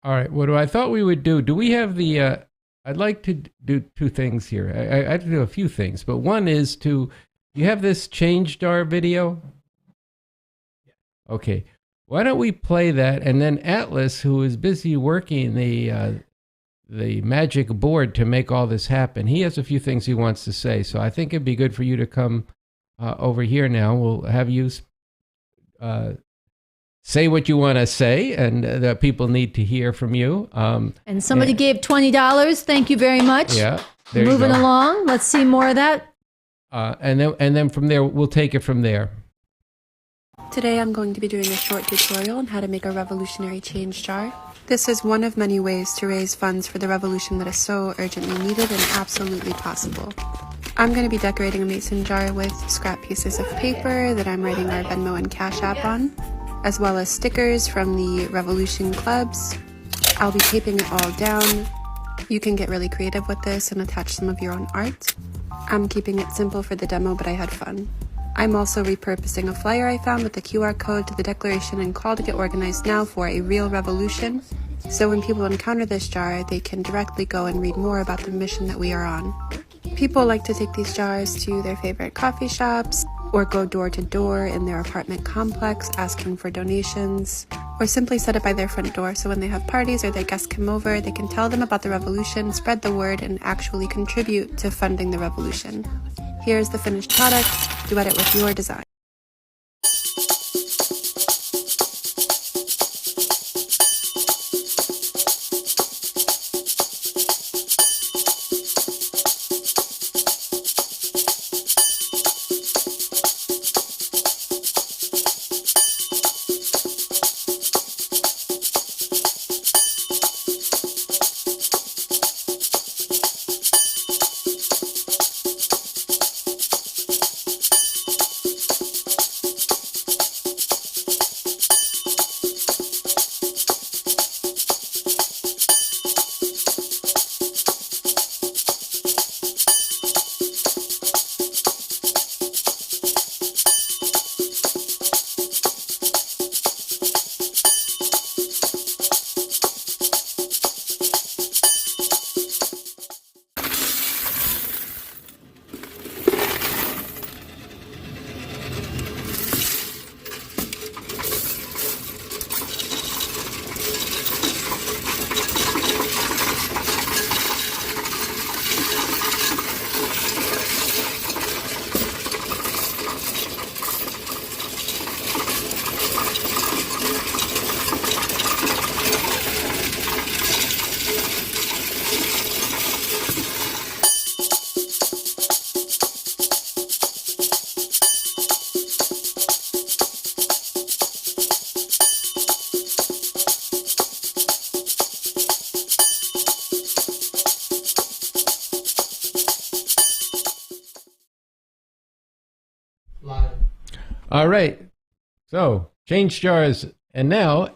All right. What I thought we would do? Do we have the? I'd like to do 2 things here. I'd do a few things, but one is you have this changed our video. Okay. Why don't we play that, and then Atlas, who is busy working the magic board to make all this happen, he has a few things he wants to say. So I think it'd be good for you to come over here now. We'll have you say what you want to say, and that people need to hear from you. And somebody gave $20. Thank you very much. Yeah. Moving along. Let's see more of that. And then from there, we'll take it from there. Today I'm going to be doing a short tutorial on how to make a revolutionary change jar. This is one of many ways to raise funds for the revolution that is so urgently needed and absolutely possible. I'm going to be decorating a mason jar with scrap pieces of paper that I'm writing our Venmo and Cash App on, as well as stickers from the revolution clubs. I'll be taping it all down. You can get really creative with this and attach some of your own art. I'm keeping it simple for the demo, but I had fun. I'm also repurposing a flyer I found with the QR code to the declaration and call to get organized now for a real revolution. So when people encounter this jar, they can directly go and read more about the mission that we are on. People like to take these jars to their favorite coffee shops, or go door to door in their apartment complex asking for donations, or simply set it by their front door so when they have parties or their guests come over, they can tell them about the revolution, spread the word, and actually contribute to funding the revolution. Here's the finished product. Duet it with your design. All right. So change jars, and now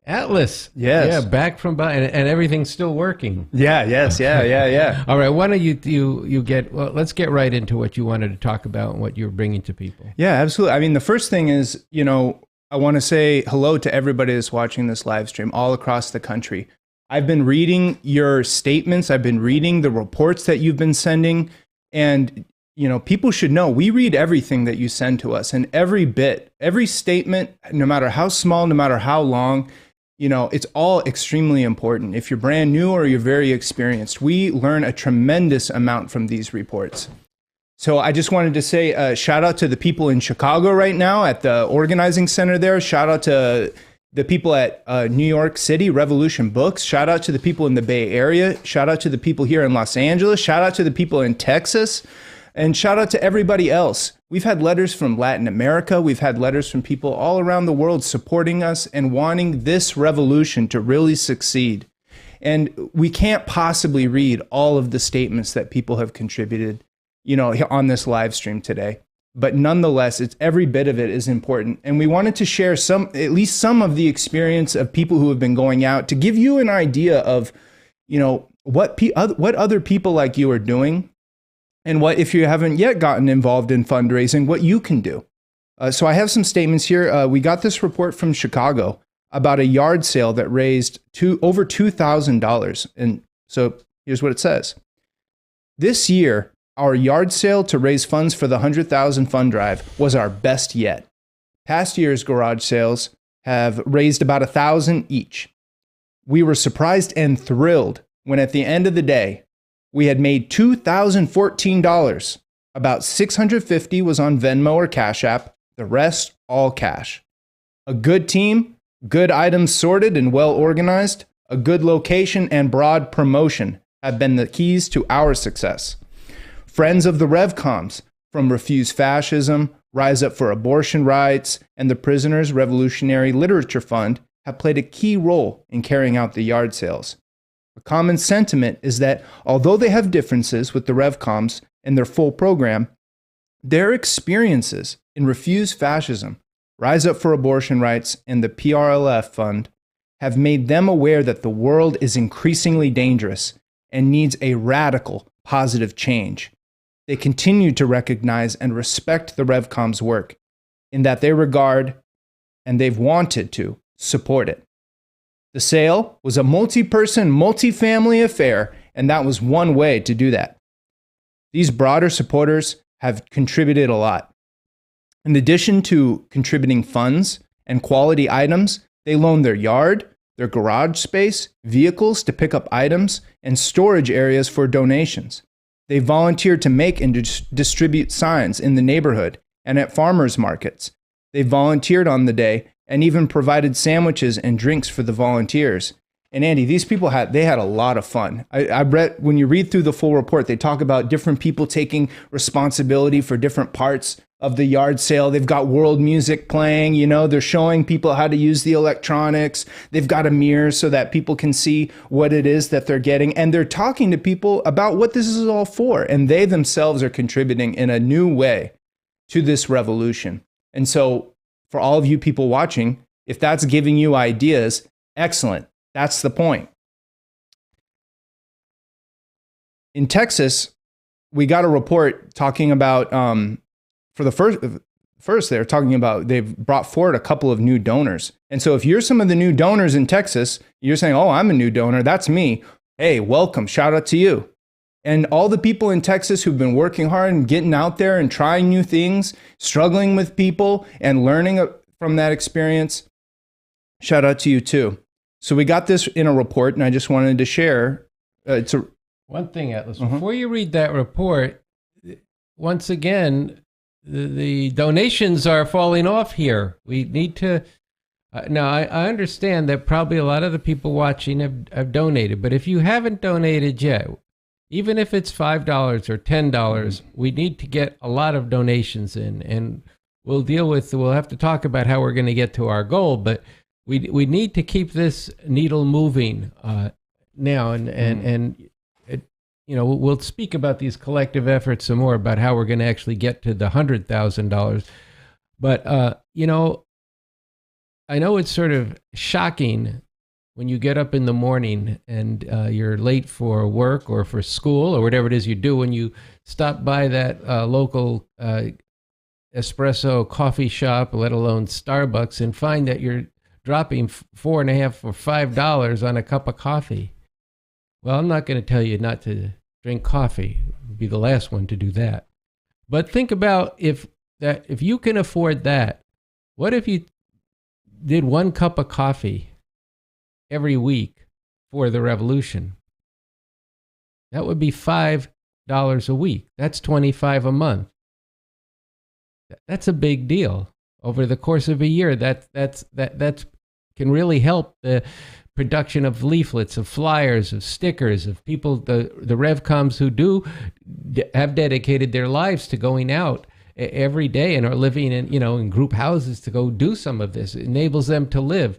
Atlas. Yes. Yeah, back from and everything's still working. Yeah. All right. Why don't you get? Well, let's get right into what you wanted to talk about and what you're bringing to people. Yeah, absolutely. I mean, the first thing is, I want to say hello to everybody that's watching this live stream all across the country. I've been reading your statements. I've been reading the reports that you've been sending. And, people should know we read everything that you send to us, and every bit, every statement, no matter how small, no matter how long, it's all extremely important. If you're brand new or you're very experienced, we learn a tremendous amount from these reports. So I just wanted to say shout out to the people in Chicago right now at the organizing center there. Shout out to the people at New York City, Revolution Books. Shout out to the people in the Bay Area. Shout out to the people here in Los Angeles. Shout out to the people in Texas. And shout out to everybody else. We've had letters from Latin America. We've had letters from people all around the world supporting us and wanting this revolution to really succeed. And we can't possibly read all of the statements that people have contributed, on this live stream today. But nonetheless, every bit of it is important. And we wanted to share at least some of the experience of people who have been going out to give you an idea of, what other people like you are doing, and what, if you haven't yet gotten involved in fundraising, what you can do. So I have some statements here. We got this report from Chicago about a yard sale that raised over $2,000. And so here's what it says. This year, our yard sale to raise funds for the 100,000 fund drive was our best yet. Past year's garage sales have raised about 1,000 each. We were surprised and thrilled when at the end of the day, we had made $2,014. About $650 was on Venmo or Cash App, the rest all cash. A good team, good items sorted and well organized, a good location and broad promotion have been the keys to our success. Friends of the RevComs, from Refuse Fascism, Rise Up for Abortion Rights, and the Prisoners Revolutionary Literature Fund have played a key role in carrying out the yard sales. A common sentiment is that although they have differences with the RevComs and their full program, their experiences in Refuse Fascism, Rise Up for Abortion Rights, and the PRLF Fund have made them aware that the world is increasingly dangerous and needs a radical, positive change. They continue to recognize and respect the RevComs' work in that they regard, and they've wanted to, support it. The sale was a multi-person, multi-family affair, and that was one way to do that. These broader supporters have contributed a lot. In addition to contributing funds and quality items, they loaned their yard, their garage space, vehicles to pick up items, and storage areas for donations. They volunteered to make and distribute signs in the neighborhood and at farmers markets. They volunteered on the day and even provided sandwiches and drinks for the volunteers. And Andy, these people had a lot of fun. I read, when you read through the full report, they talk about different people taking responsibility for different parts of the yard sale. They've got world music playing, they're showing people how to use the electronics. They've got a mirror so that people can see what it is that they're getting. And they're talking to people about what this is all for. And they themselves are contributing in a new way to this revolution. And so for all of you people watching, if that's giving you ideas, excellent. That's the point. In Texas, we got a report talking about, for the first they're talking about they've brought forward a couple of new donors. And so if you're some of the new donors in Texas, you're saying, oh, I'm a new donor, that's me. Hey, welcome, shout out to you. And all the people in Texas who've been working hard and getting out there and trying new things, struggling with people and learning from that experience, shout out to you too. So we got this in a report, and I just wanted to share. One thing, Atlas, before you read that report, once again, the donations are falling off here. We need to. Now, I understand that probably a lot of the people watching have donated, but if you haven't donated yet, even if it's $5 or $10, we need to get a lot of donations in, and we'll have to talk about how we're going to get to our goal, but we need to keep this needle moving now, and we'll speak about these collective efforts some more about how we're going to actually get to the $100,000. But, I know it's sort of shocking when you get up in the morning and you're late for work or for school or whatever it is you do, when you stop by that local espresso coffee shop, let alone Starbucks, and find that you're dropping $4.50 or $5 on a cup of coffee. Well, I'm not going to tell you not to drink coffee. I'll be the last one to do that. But think about if you can afford that, what if you did 1 cup of coffee every week for the revolution? That would be $5 a week. That's $25 a month. That's a big deal. Over the course of a year, that can really help the production of leaflets, of flyers, of stickers, of people, the RevComs who have dedicated their lives to going out every day and are living in group houses to go do some of this. It enables them to live.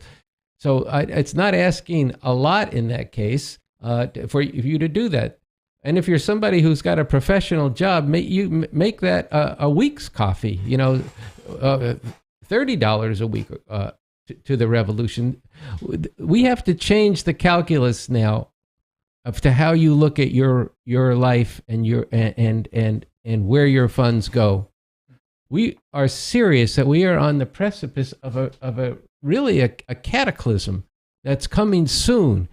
So it's not asking a lot in that case for you to do that. And if you're somebody who's got a professional job, make that a week's coffee, $30 a week to the revolution. We have to change the calculus now of to how you look at your life and and where your funds go. We are serious that we are on the precipice of a really cataclysm that's coming soon.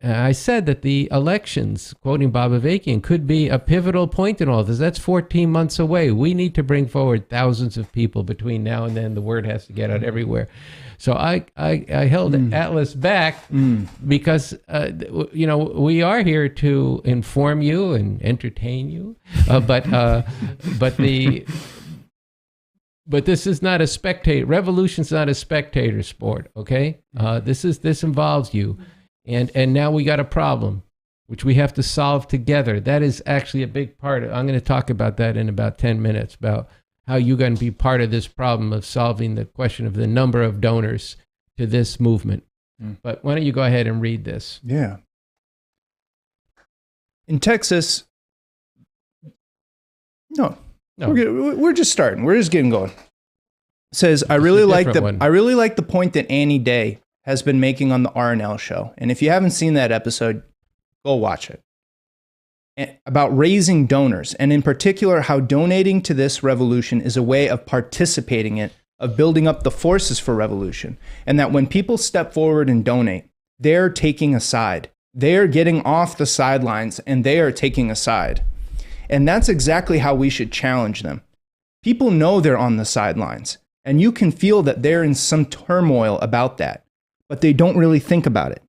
I said that the elections, quoting Bob Avakian, could be a pivotal point in all this. That's 14 months away. We need to bring forward thousands of people between now and then. The word has to get out everywhere. So I held Atlas back because, we are here to inform you and entertain you. But this is not a spectator. Revolution's not a spectator sport, okay? This involves you. And now we got a problem, which we have to solve together. That is actually a big part of, I'm going to talk about that in about 10 minutes, about how you're going to be part of this problem of solving the question of the number of donors to this movement. But why don't you go ahead and read this? Yeah. In Texas, no. We're just starting. We're just getting going. It says, I really like the point that Annie Day has been making on the R&L show. And if you haven't seen that episode, go watch it. About raising donors, and in particular, how donating to this revolution is a way of participating in it, of building up the forces for revolution. And that when people step forward and donate, they're taking a side. They're getting off the sidelines and they are taking a side. And that's exactly how we should challenge them. People know they're on the sidelines, and you can feel that they're in some turmoil about that. But they don't really think about it,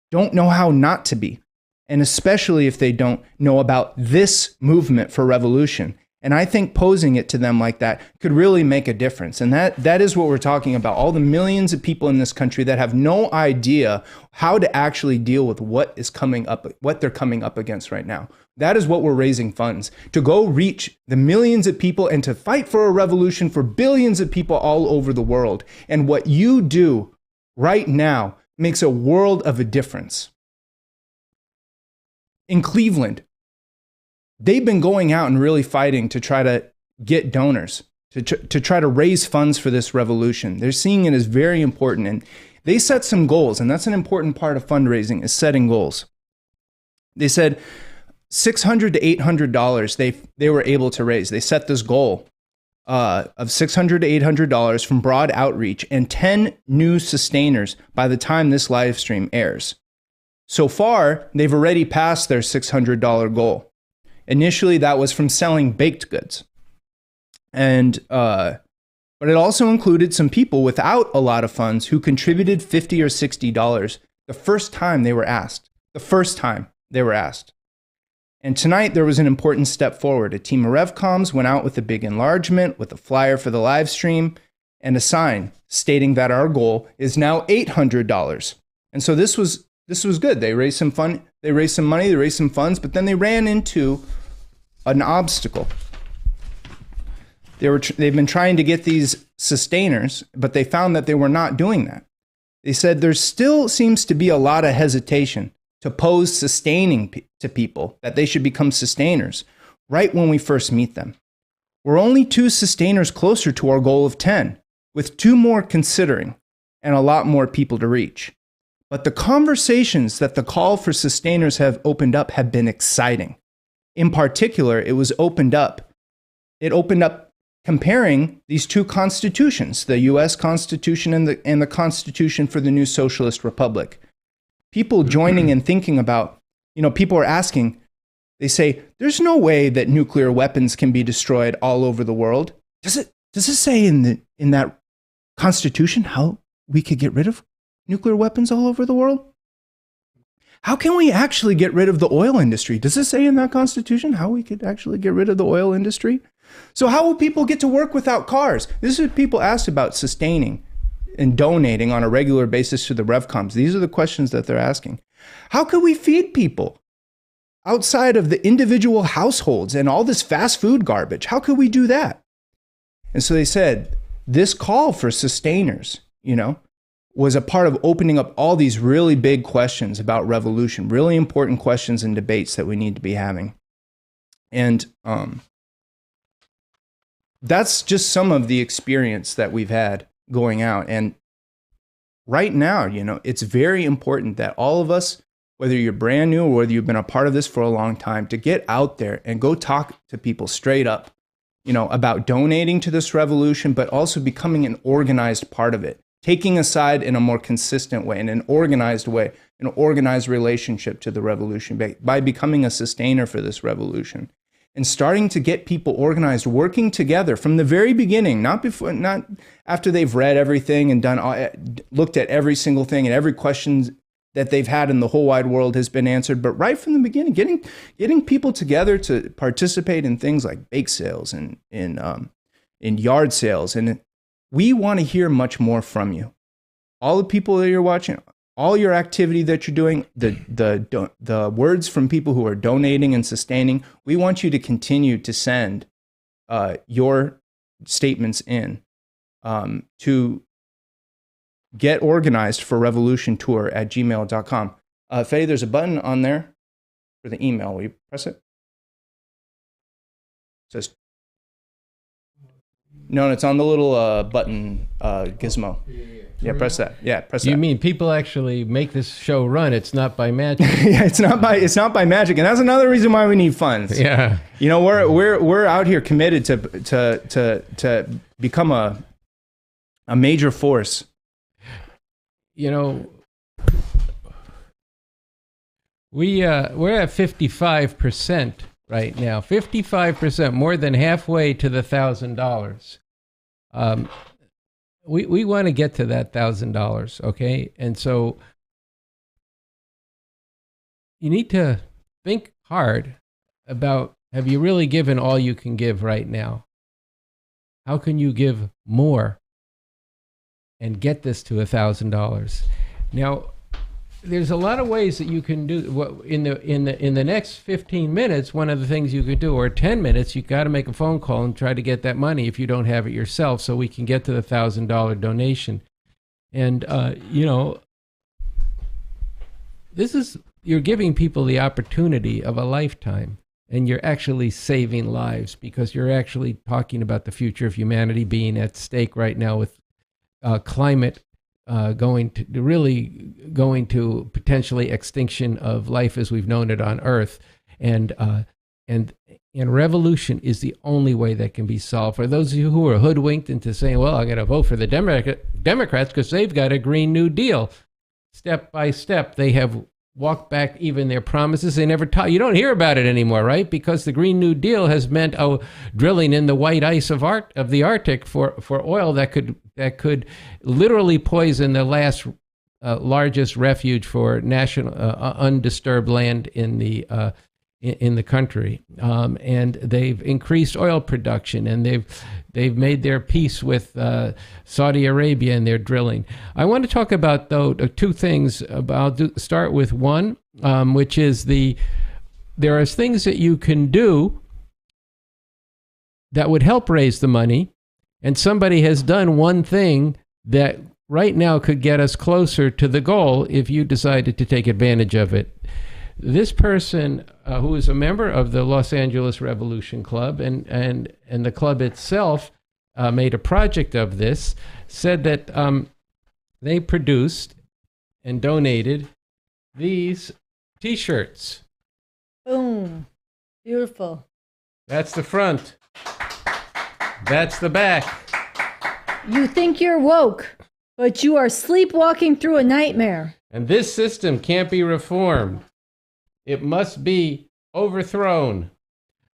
don't know how not to be, and especially if they don't know about this movement for revolution. And I think posing it to them like that could really make a difference. And that is what we're talking about, all the millions of people in this country that have no idea how to actually deal with what they're coming up against right now. That is what we're raising funds, to go reach the millions of people and to fight for a revolution for billions of people all over the world. And what you do right now makes a world of a difference. In Cleveland, they've been going out and really fighting to try to get donors, to try to raise funds for this revolution. They're seeing it as very important, and they set some goals, and that's an important part of fundraising, is setting goals. They said $600 to $800 they were able to raise. They set this goal of $600 to $800 from broad outreach and 10 new sustainers by the time this live stream airs. So far, they've already passed their $600 goal. Initially, that was from selling baked goods. But it also included some people without a lot of funds who contributed $50 or $60 the first time they were asked. And tonight, there was an important step forward. A team of RevComs went out with a big enlargement, with a flyer for the live stream, and a sign stating that our goal is now $800. And so this was good. They raised some money, they raised some funds, but then they ran into an obstacle. They've been trying to get these sustainers, but they found that they were not doing that. They said there still seems to be a lot of hesitation to pose sustaining to people, that they should become sustainers right when we first meet them. We're only 2 sustainers closer to our goal of 10, with 2 more considering and a lot more people to reach. But the conversations that the call for sustainers have opened up have been exciting. In particular, it opened up comparing these 2 constitutions, the US Constitution and the Constitution for the new Socialist Republic. People joining and thinking about, people are asking, they say, there's no way that nuclear weapons can be destroyed all over the world. Does it say in that Constitution how we could get rid of nuclear weapons all over the world? How can we actually get rid of the oil industry? Does it say in that Constitution how we could actually get rid of the oil industry? So how will people get to work without cars? This is what people asked about sustaining and donating on a regular basis to the RevComs. These are the questions that they're asking. How can we feed people outside of the individual households and all this fast food garbage? How could we do that? And so they said, this call for sustainers, was a part of opening up all these really big questions about revolution, really important questions and debates that we need to be having. And that's just some of the experience that we've had going out. And right now, it's very important that all of us, whether you're brand new or whether you've been a part of this for a long time, to get out there and go talk to people straight up, about donating to this revolution, but also becoming an organized part of it. Taking a side in a more consistent way, in an organized way, an organized relationship to the revolution by becoming a sustainer for this revolution and starting to get people organized, working together from the very beginning, not after they've read everything and looked at every single thing and every question that they've had in the whole wide world has been answered, but right from the beginning, getting people together to participate in things like bake sales and in yard sales. And we want to hear much more from you. All the people that you're watching, all your activity that you're doing, the words from people who are donating and sustaining, we want you to continue to send your statements in to getorganizedforrevolutiontour@gmail.com. Fede, there's a button on there for the email. Will you press it? It says, no, it's on the little button gizmo. Yeah, press that. Yeah, press that. You mean people actually make this show run? It's not by magic. Yeah, it's not by magic, and that's another reason why we need funds. Yeah, we're out here committed to become a major force. We're at 55% right now. 55%, more than halfway to the $1,000. We want to get to that $1,000, okay? And so you need to think hard about, have you really given all you can give right now? How can you give more and get this to $1,000? Now, there's a lot of ways that you can do in the next 15 minutes. One of the things you could do, or 10 minutes, you got to make a phone call and try to get that money if you don't have it yourself, so we can get to the $1,000 donation. And you're giving people the opportunity of a lifetime, and you're actually saving lives, because you're actually talking about the future of humanity being at stake right now with climate going to potentially extinction of life as we've known it on Earth, and revolution is the only way that can be solved. For those of you who are hoodwinked into saying, "Well, I'm going to vote for the Democrats because they've got a Green New Deal," step by step they have walked back even their promises. They never taught. You don't hear about it anymore, right? Because the Green New Deal has meant drilling in the white ice of the Arctic for oil that could literally poison the last largest refuge for national undisturbed land in the country. And they've increased oil production, and they've made their peace with Saudi Arabia and their drilling. I want to talk about, though, two things. I'll start with one, which is there are things that you can do that would help raise the money, and somebody has done one thing that right now could get us closer to the goal if you decided to take advantage of it. this person, who is a member of the Los Angeles Revolution Club, and the club itself made a project of this, said that they produced and donated these T-shirts. Boom. Beautiful. That's the front. That's the back. You think you're woke, but you are sleepwalking through a nightmare. And this system can't be reformed. It must be overthrown.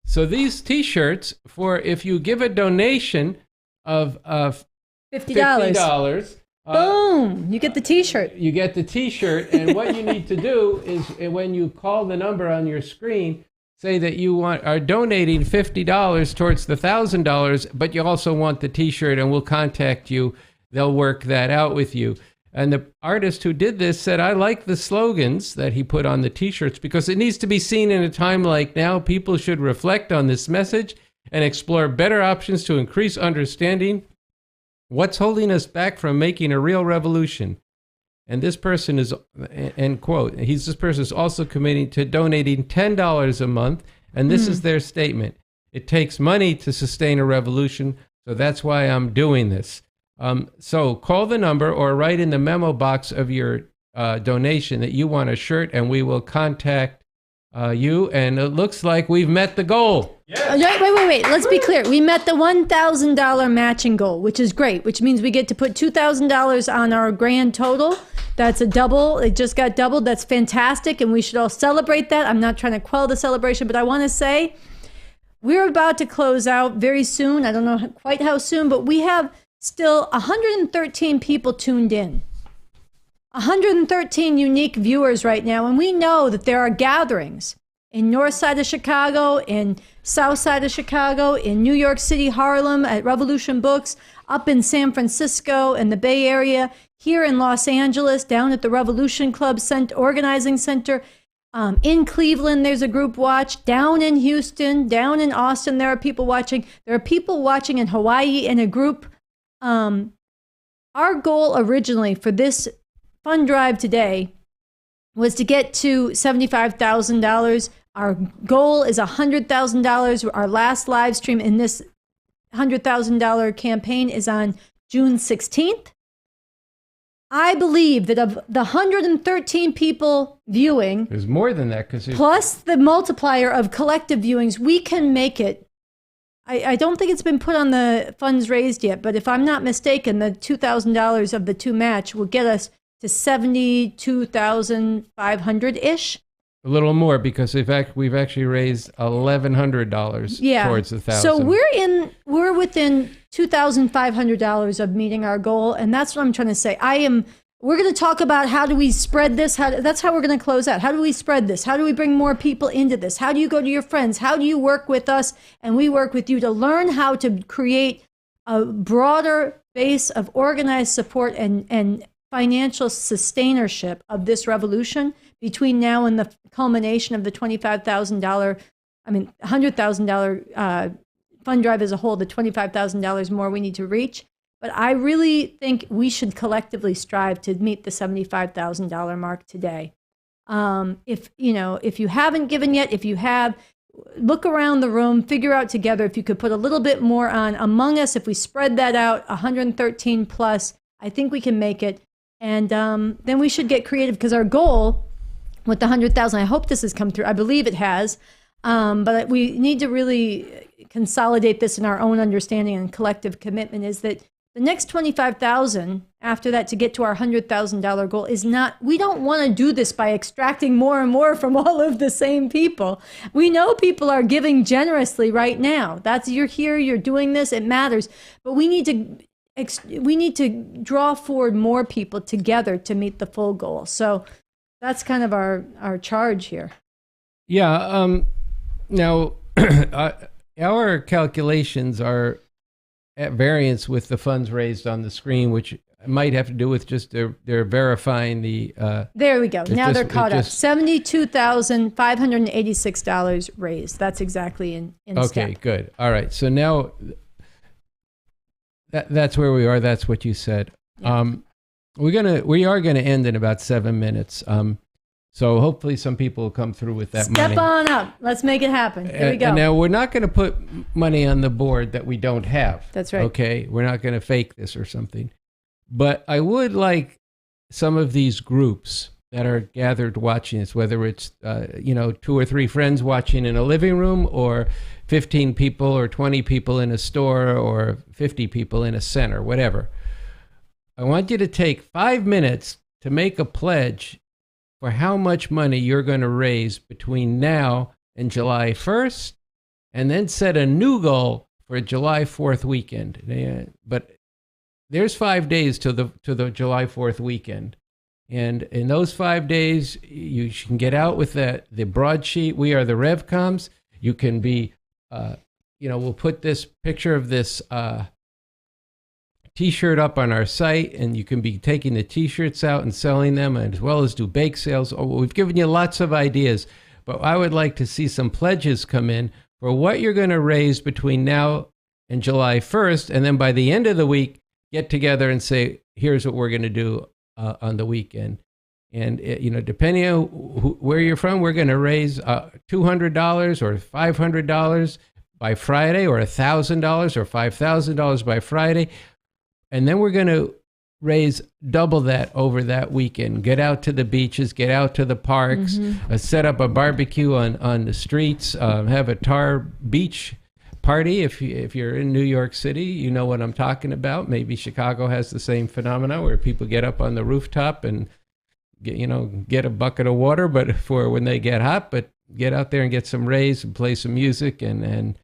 So these T-shirts, for if you give a donation of $50, boom, you get the T-shirt. You get the T-shirt, and what you need to do is, when you call the number on your screen, say that you are donating $50 towards the $1,000, but you also want the T-shirt, and we'll contact you. They'll work that out with you. And the artist who did this said, I like the slogans that he put on the T-shirts because it needs to be seen in a time like now. People should reflect on this message and explore better options to increase understanding. What's holding us back from making a real revolution? And this person is, end quote, this person is also committing to donating $10 a month. And this is their statement. It takes money to sustain a revolution, so that's why I'm doing this. So call the number or write in the memo box of your donation that you want a shirt, and we will contact you. And it looks like we've met the goal. Yes. Wait. Let's be clear. We met the $1,000 matching goal, which is great, which means we get to put $2,000 on our grand total. That's a double. It just got doubled. That's fantastic, and we should all celebrate that. I'm not trying to quell the celebration, but I want to say we're about to close out very soon. I don't know quite how soon, but we have still 113 people tuned in. 113 unique viewers right now, and we know that there are gatherings in north side of Chicago, in south side of Chicago, in New York City, Harlem, at Revolution Books, up in San Francisco, in the Bay Area, here in Los Angeles, down at the Revolution Club Organizing Center. In Cleveland, there's a group watch. Down in Houston, down in Austin, there are people watching. There are people watching in Hawaii in a group. Our goal originally for this fund drive today was to get to $75,000. Our goal is $100,000. Our last live stream in this $100,000 campaign is on June 16th. I believe that of the 113 people viewing, there's more than that, plus the multiplier of collective viewings, we can make it. I don't think it's been put on the funds raised yet, but if I'm not mistaken, the $2,000 of the two match will get us to $72,500-ish. A little more, because we've actually raised $1,100 towards the $1,000. So we're within $2,500 of meeting our goal, and that's what I'm trying to say. We're going to talk about how do we spread this. That's how we're going to close out. How do we spread this? How do we bring more people into this? How do you go to your friends? How do you work with us and we work with you to learn how to create a broader base of organized support and financial sustainership of this revolution between now and the culmination of the $100,000 fund drive as a whole, the $25,000 more we need to reach. But I really think we should collectively strive to meet the $75,000 mark today. If you haven't given yet, if you have, look around the room, figure out together if you could put a little bit more on among us. If we spread that out, 113 plus, I think we can make it. And then we should get creative, because our goal with the 100,000, I hope this has come through. I believe it has. But we need to really consolidate this in our own understanding and collective commitment, is that the next 25,000 after that to get to our $100,000 goal is not, we don't want to do this by extracting more and more from all of the same people. We know people are giving generously right now. You're here, you're doing this, it matters. But we need to draw forward more people together to meet the full goal. So that's kind of our charge here. Yeah. Now, our calculations are at variance with the funds raised on the screen, which might have to do with just they're verifying the. There we go. Now they're caught up. $72,586 raised. That's exactly in okay, step. Good. All right. So now that's where we are. That's what you said. Yeah. We are gonna end in about 7 minutes. So hopefully some people will come through with that money. Step on up. Let's make it happen. Here we go. And now we're not going to put money on the board that we don't have. That's right. Okay, we're not going to fake this or something. But I would like some of these groups that are gathered watching this, whether it's 2 or 3 friends watching in a living room, or 15 people or 20 people in a store, or 50 people in a center, whatever. I want you to take 5 minutes to make a pledge for how much money you're going to raise between now and July 1st, and then set a new goal for July 4th weekend. But there's 5 days to the July 4th weekend. And in those 5 days, you can get out with the broadsheet. We are the RevComs. You can be, we'll put this picture of this T-shirt up on our site, and you can be taking the T-shirts out and selling them, as well as do bake sales. We've given you lots of ideas, but I would like to see some pledges come in for what you're going to raise between now and July 1st, and then by the end of the week, get together and say, here's what we're going to do on the weekend. And, depending on where you're from, we're going to raise $200 or $500 by Friday, or $1,000 or $5,000 by Friday. And then we're going to raise double that over that weekend. Get out to the beaches, get out to the parks, set up a barbecue on the streets, have a tar beach party. If you're in New York City, you know what I'm talking about. Maybe Chicago has the same phenomena where people get up on the rooftop and get a bucket of water, but for when they get hot. But get out there and get some rays and play some music and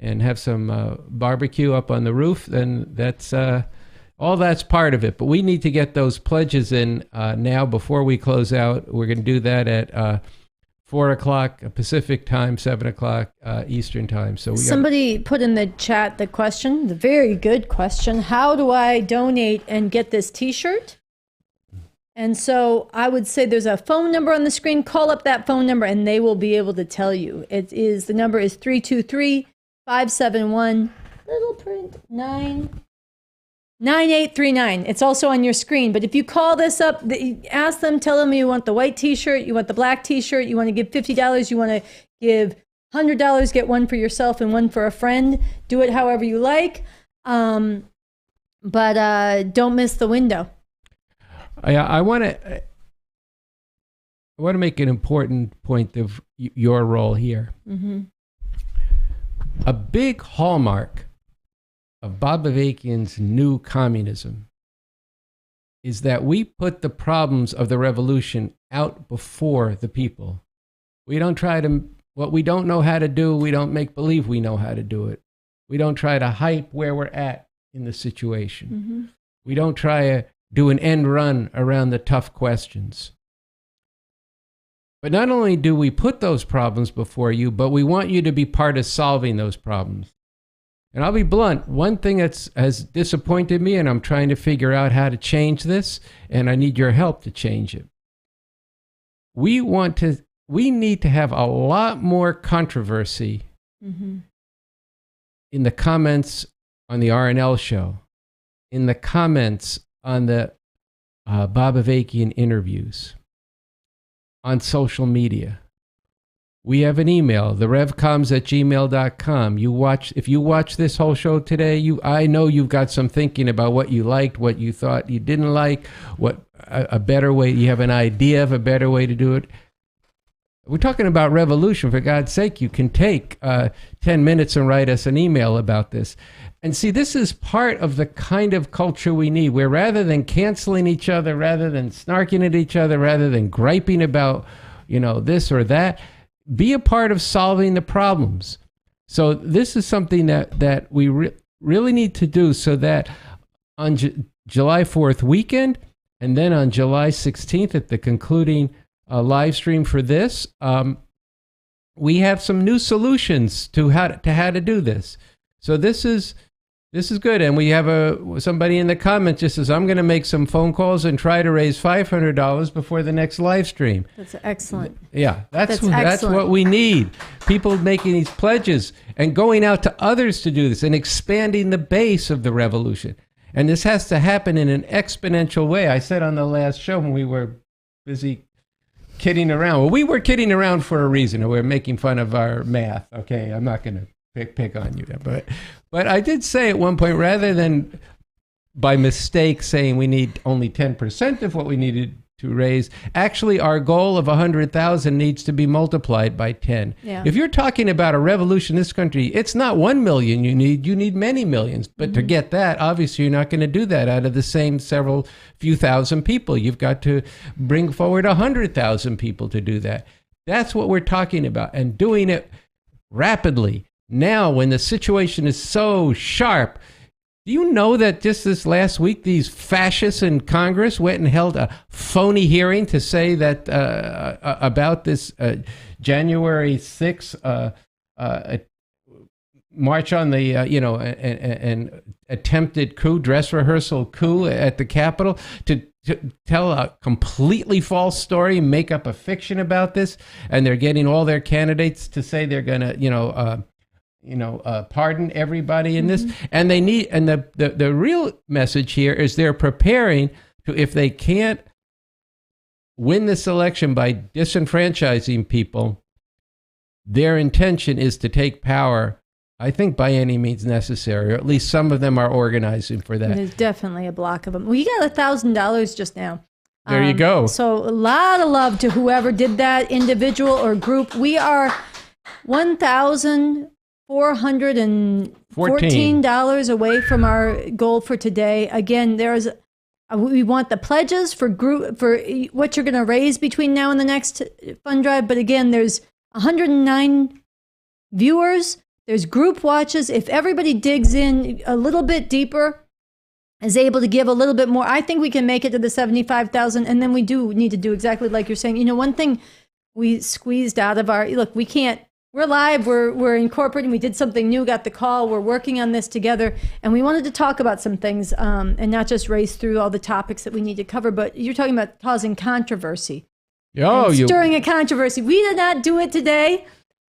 have some barbecue up on the roof. Then that's all that's part of it. But we need to get those pledges in now before we close out. We're going to do that at 4 o'clock Pacific time, 7 o'clock Eastern time. So somebody put in the chat the question, the very good question: how do I donate and get this T-shirt? And so I would say there's a phone number on the screen. Call up that phone number, and they will be able to tell you. The number is 323-571 little print 9839. It's also on your screen. But if you call this up, ask them, tell them you want the white T-shirt, you want the black T-shirt, you want to give $50, you want to give $100, get one for yourself and one for a friend. Do it however you like. But don't miss the window. I want to make an important point of your role here. Mm-hmm. A big hallmark of Bob Avakian's new communism is that we put the problems of the revolution out before the people. We don't try to, what we don't know how to do, we don't make believe we know how to do it. We don't try to hype where we're at in the situation. Mm-hmm. We don't try to do an end run around the tough questions. But not only do we put those problems before you, but we want you to be part of solving those problems. And I'll be blunt, one thing has disappointed me, and I'm trying to figure out how to change this, and I need your help to change it. We need to have a lot more controversy in the comments on the RNL show, in the comments on the Bob Avakian interviews, on social media. We have an email, therevcoms@gmail.com. If you watch this whole show today, I know you've got some thinking about what you liked, what you thought you didn't like, what a better way, you have an idea of a better way to do it. We're talking about revolution, for God's sake. You can take 10 minutes and write us an email about this. And see, this is part of the kind of culture we need, where rather than canceling each other, rather than snarking at each other, rather than griping about, this or that, be a part of solving the problems. So this is something that we really need to do, so that on July 4th weekend, and then on July 16th at the concluding live stream for this, we have some new solutions to how to do this. So this is good. And we have somebody in the comments just says, I'm going to make some phone calls and try to raise $500 before the next live stream. That's excellent. Yeah, that's what we need. People making these pledges and going out to others to do this and expanding the base of the revolution. And this has to happen in an exponential way. I said on the last show when we were busy kidding around. Well, we were kidding around for a reason. We're making fun of our math. Okay, I'm not going to pick on you, but I did say at one point, rather than by mistake saying we need only 10% of what we needed to raise, actually our goal of 100,000 needs to be multiplied by 10. Yeah. If you're talking about a revolution in this country, it's not 1 million you need many millions. But to get that, obviously you're not going to do that out of the same few thousand people. You've got to bring forward 100,000 people to do that. That's what we're talking about, and doing it rapidly. Now, when the situation is so sharp, do you know that just this last week, these fascists in Congress went and held a phony hearing to say that about this January 6th march on the, an attempted coup, dress rehearsal coup at the Capitol, to tell a completely false story, make up a fiction about this, and they're getting all their candidates to say they're going to, pardon everybody in this. And they need, and the real message here is they're preparing to, if they can't win this election by disenfranchising people, their intention is to take power, I think, by any means necessary, or at least some of them are organizing for that. There's definitely a block of them. We got $1,000 just now. There you go. So a lot of love to whoever did that, individual or group. We are $1,414 away from our goal for today. Again, we want the pledges for what you're going to raise between now and the next fund drive. But again, there's 109 viewers. There's group watches. If everybody digs in a little bit deeper, is able to give a little bit more, I think we can make it to the 75,000. And then we do need to do exactly like you're saying. One thing we squeezed out of we can't. We're live, we're incorporating, we did something new, got the call, we're working on this together, and we wanted to talk about some things and not just race through all the topics that we need to cover, but you're talking about causing controversy. Stirring a controversy. We did not do it today.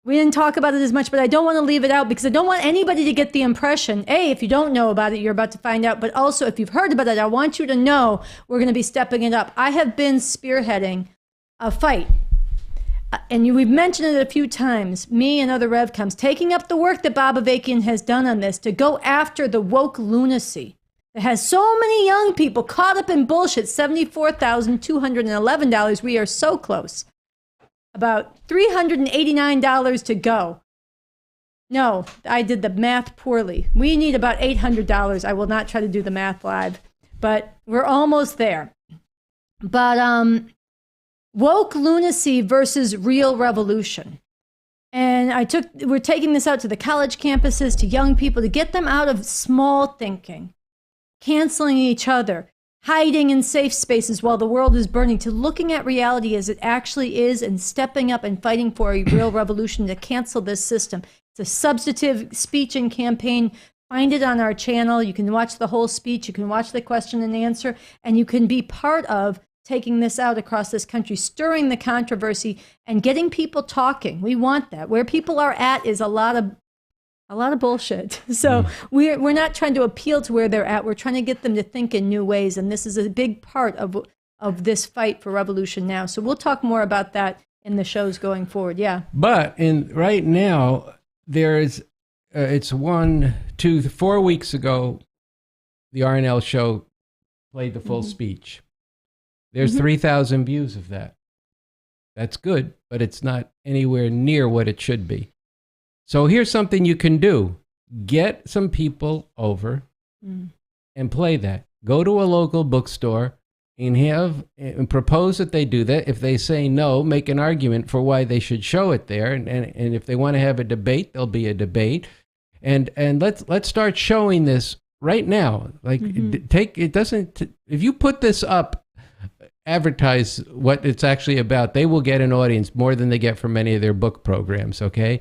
We didn't talk about it as much, but I don't want to leave it out because I don't want anybody to get the impression, if you don't know about it, you're about to find out, but also if you've heard about it, I want you to know we're going to be stepping it up. I have been spearheading a fight. And we've mentioned it a few times, me and other RevComs, taking up the work that Bob Avakian has done on this to go after the woke lunacy that has so many young people caught up in bullshit. $74,211. We are so close. About $389 to go. No, I did the math poorly. We need about $800. I will not try to do the math live, but we're almost there. But, woke lunacy versus real revolution. And we're taking this out to the college campuses, to young people, to get them out of small thinking, canceling each other, hiding in safe spaces while the world is burning, to looking at reality as it actually is and stepping up and fighting for a real revolution to cancel this system. It's a substantive speech and campaign. Find it on our channel. You can watch the whole speech. You can watch the question and answer, and you can be part of taking this out across this country, stirring the controversy and getting people talking. We want that. Where people are at is a lot of bullshit. So we're not trying to appeal to where they're at. We're trying to get them to think in new ways. And this is a big part of this fight for revolution now. So we'll talk more about that in the shows going forward. Yeah. But right now, there's, it's 4 weeks ago, the RNL show played the full speech. There's 3,000 views of that. That's good, but it's not anywhere near what it should be. So here's something you can do. Get some people over and play that. Go to a local bookstore and propose that they do that. If they say no, make an argument for why they should show it there. And if they want to have a debate, there'll be a debate. And let's start showing this right now. Like if you put this up, advertise what it's actually about, they will get an audience more than they get from many of their book programs, okay?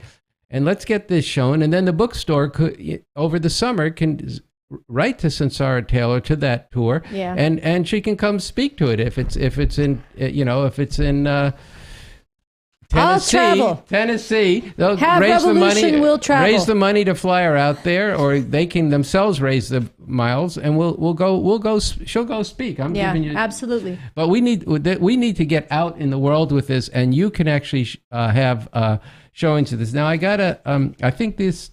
And let's get this shown. And then the bookstore could, over the summer, can write to Sansara Taylor to that tour, and she can come speak to it if it's in I'll travel. Tennessee. They'll Have raise the Revolution, money. we'll travel. Raise the money to fly her out there, or they can themselves raise the miles, and we'll go. She'll go speak. I'm Yeah, giving you absolutely. But we need to get out in the world with this, and you can actually have showings of this. Now I gotta. I think this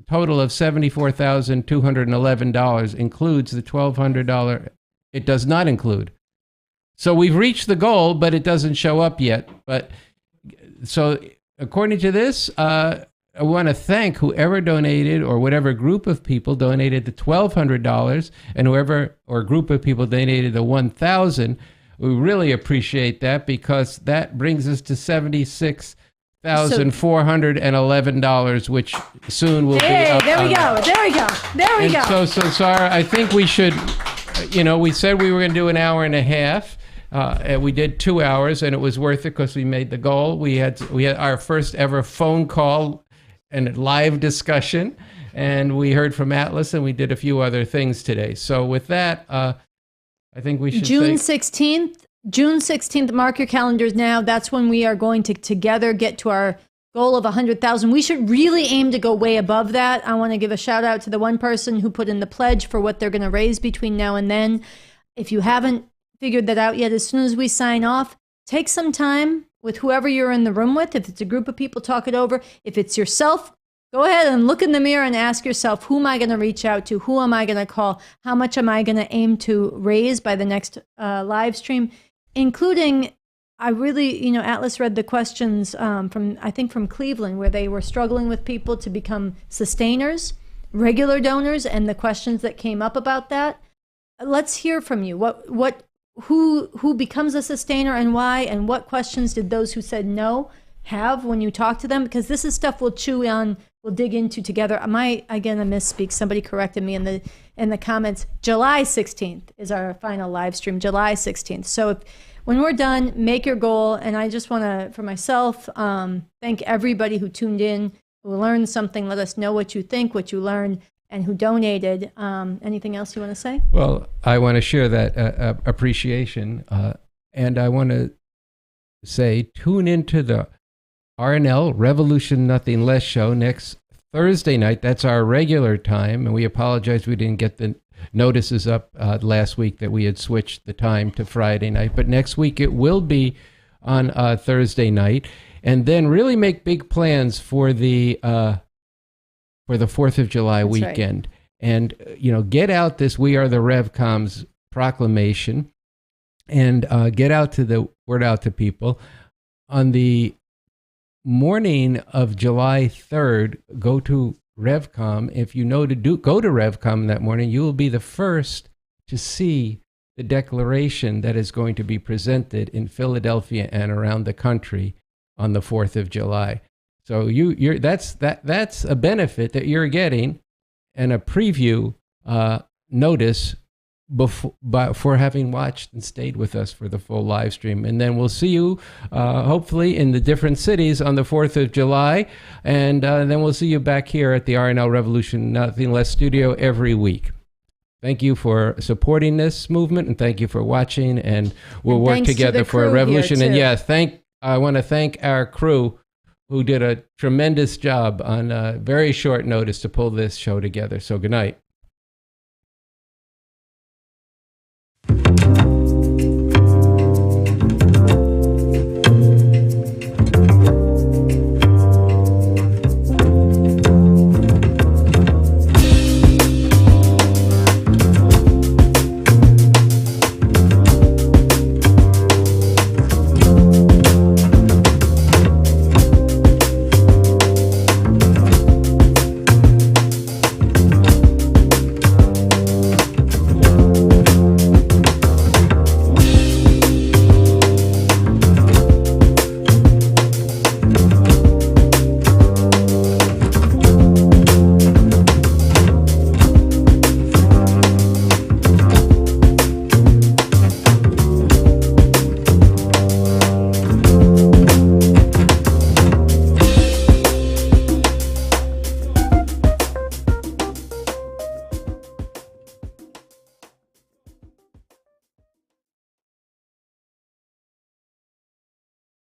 total of $74,211 includes the $1,200. It does not include. So we've reached the goal, but it doesn't show up yet. But so according to this, I want to thank whoever donated, or whatever group of people donated the $1,200, and whoever or group of people donated the $1,000. We really appreciate that, because that brings us to $76,411, which soon will be up. There we go. So Sarah, I think we should. We said we were going to do an hour and a half. And we did 2 hours, and it was worth it because we made the goal. We had our first ever phone call and live discussion, and we heard from Atlas, and we did a few other things today. So with that, I think we should June 16th, mark your calendars now. That's when we are going to together get to our goal of 100,000. We should really aim to go way above that. I want to give a shout out to the one person who put in the pledge for what they're going to raise between now and then. If you haven't figured that out yet, as soon as we sign off, take some time with whoever you're in the room with. If it's a group of people, talk it over. If it's yourself, go ahead and look in the mirror and ask yourself, who am I going to reach out to? Who am I going to call? How much am I going to aim to raise by the next live stream? Including, I really, Atlas read the questions from Cleveland, where they were struggling with people to become sustainers, regular donors, and the questions that came up about that. Let's hear from you. Who becomes a sustainer and why, and what questions did those who said no have when you talk to them? Because this is stuff we'll chew on, we'll dig into together. I misspeak. Somebody corrected me in the comments. July 16th is our final live stream, July 16th. So when we're done, make your goal. And I just want to, for myself, thank everybody who tuned in, who learned something. Let us know what you think, what you learned, and who donated. Anything else you want to say? Well, I want to share that appreciation. And I want to say, tune into the RNL Revolution Nothing Less show next Thursday night. That's our regular time. And we apologize we didn't get the notices up last week that we had switched the time to Friday night. But next week it will be on Thursday night. And then really make big plans for the 4th of July weekend. Right. And, get out this We Are the RevComs proclamation, and get out the word out to people. On the morning of July 3rd, go to RevCom. If you know go to RevCom that morning, you will be the first to see the declaration that is going to be presented in Philadelphia and around the country on the 4th of July. So that's a benefit that you're getting, and a preview notice for having watched and stayed with us for the full live stream. And then we'll see you hopefully in the different cities on the 4th of July. And then we'll see you back here at the RNL Revolution Nothing Less studio every week. Thank you for supporting this movement, and thank you for watching, and we'll work together for a revolution. And I want to thank our crew, who did a tremendous job on very short notice to pull this show together. So good night.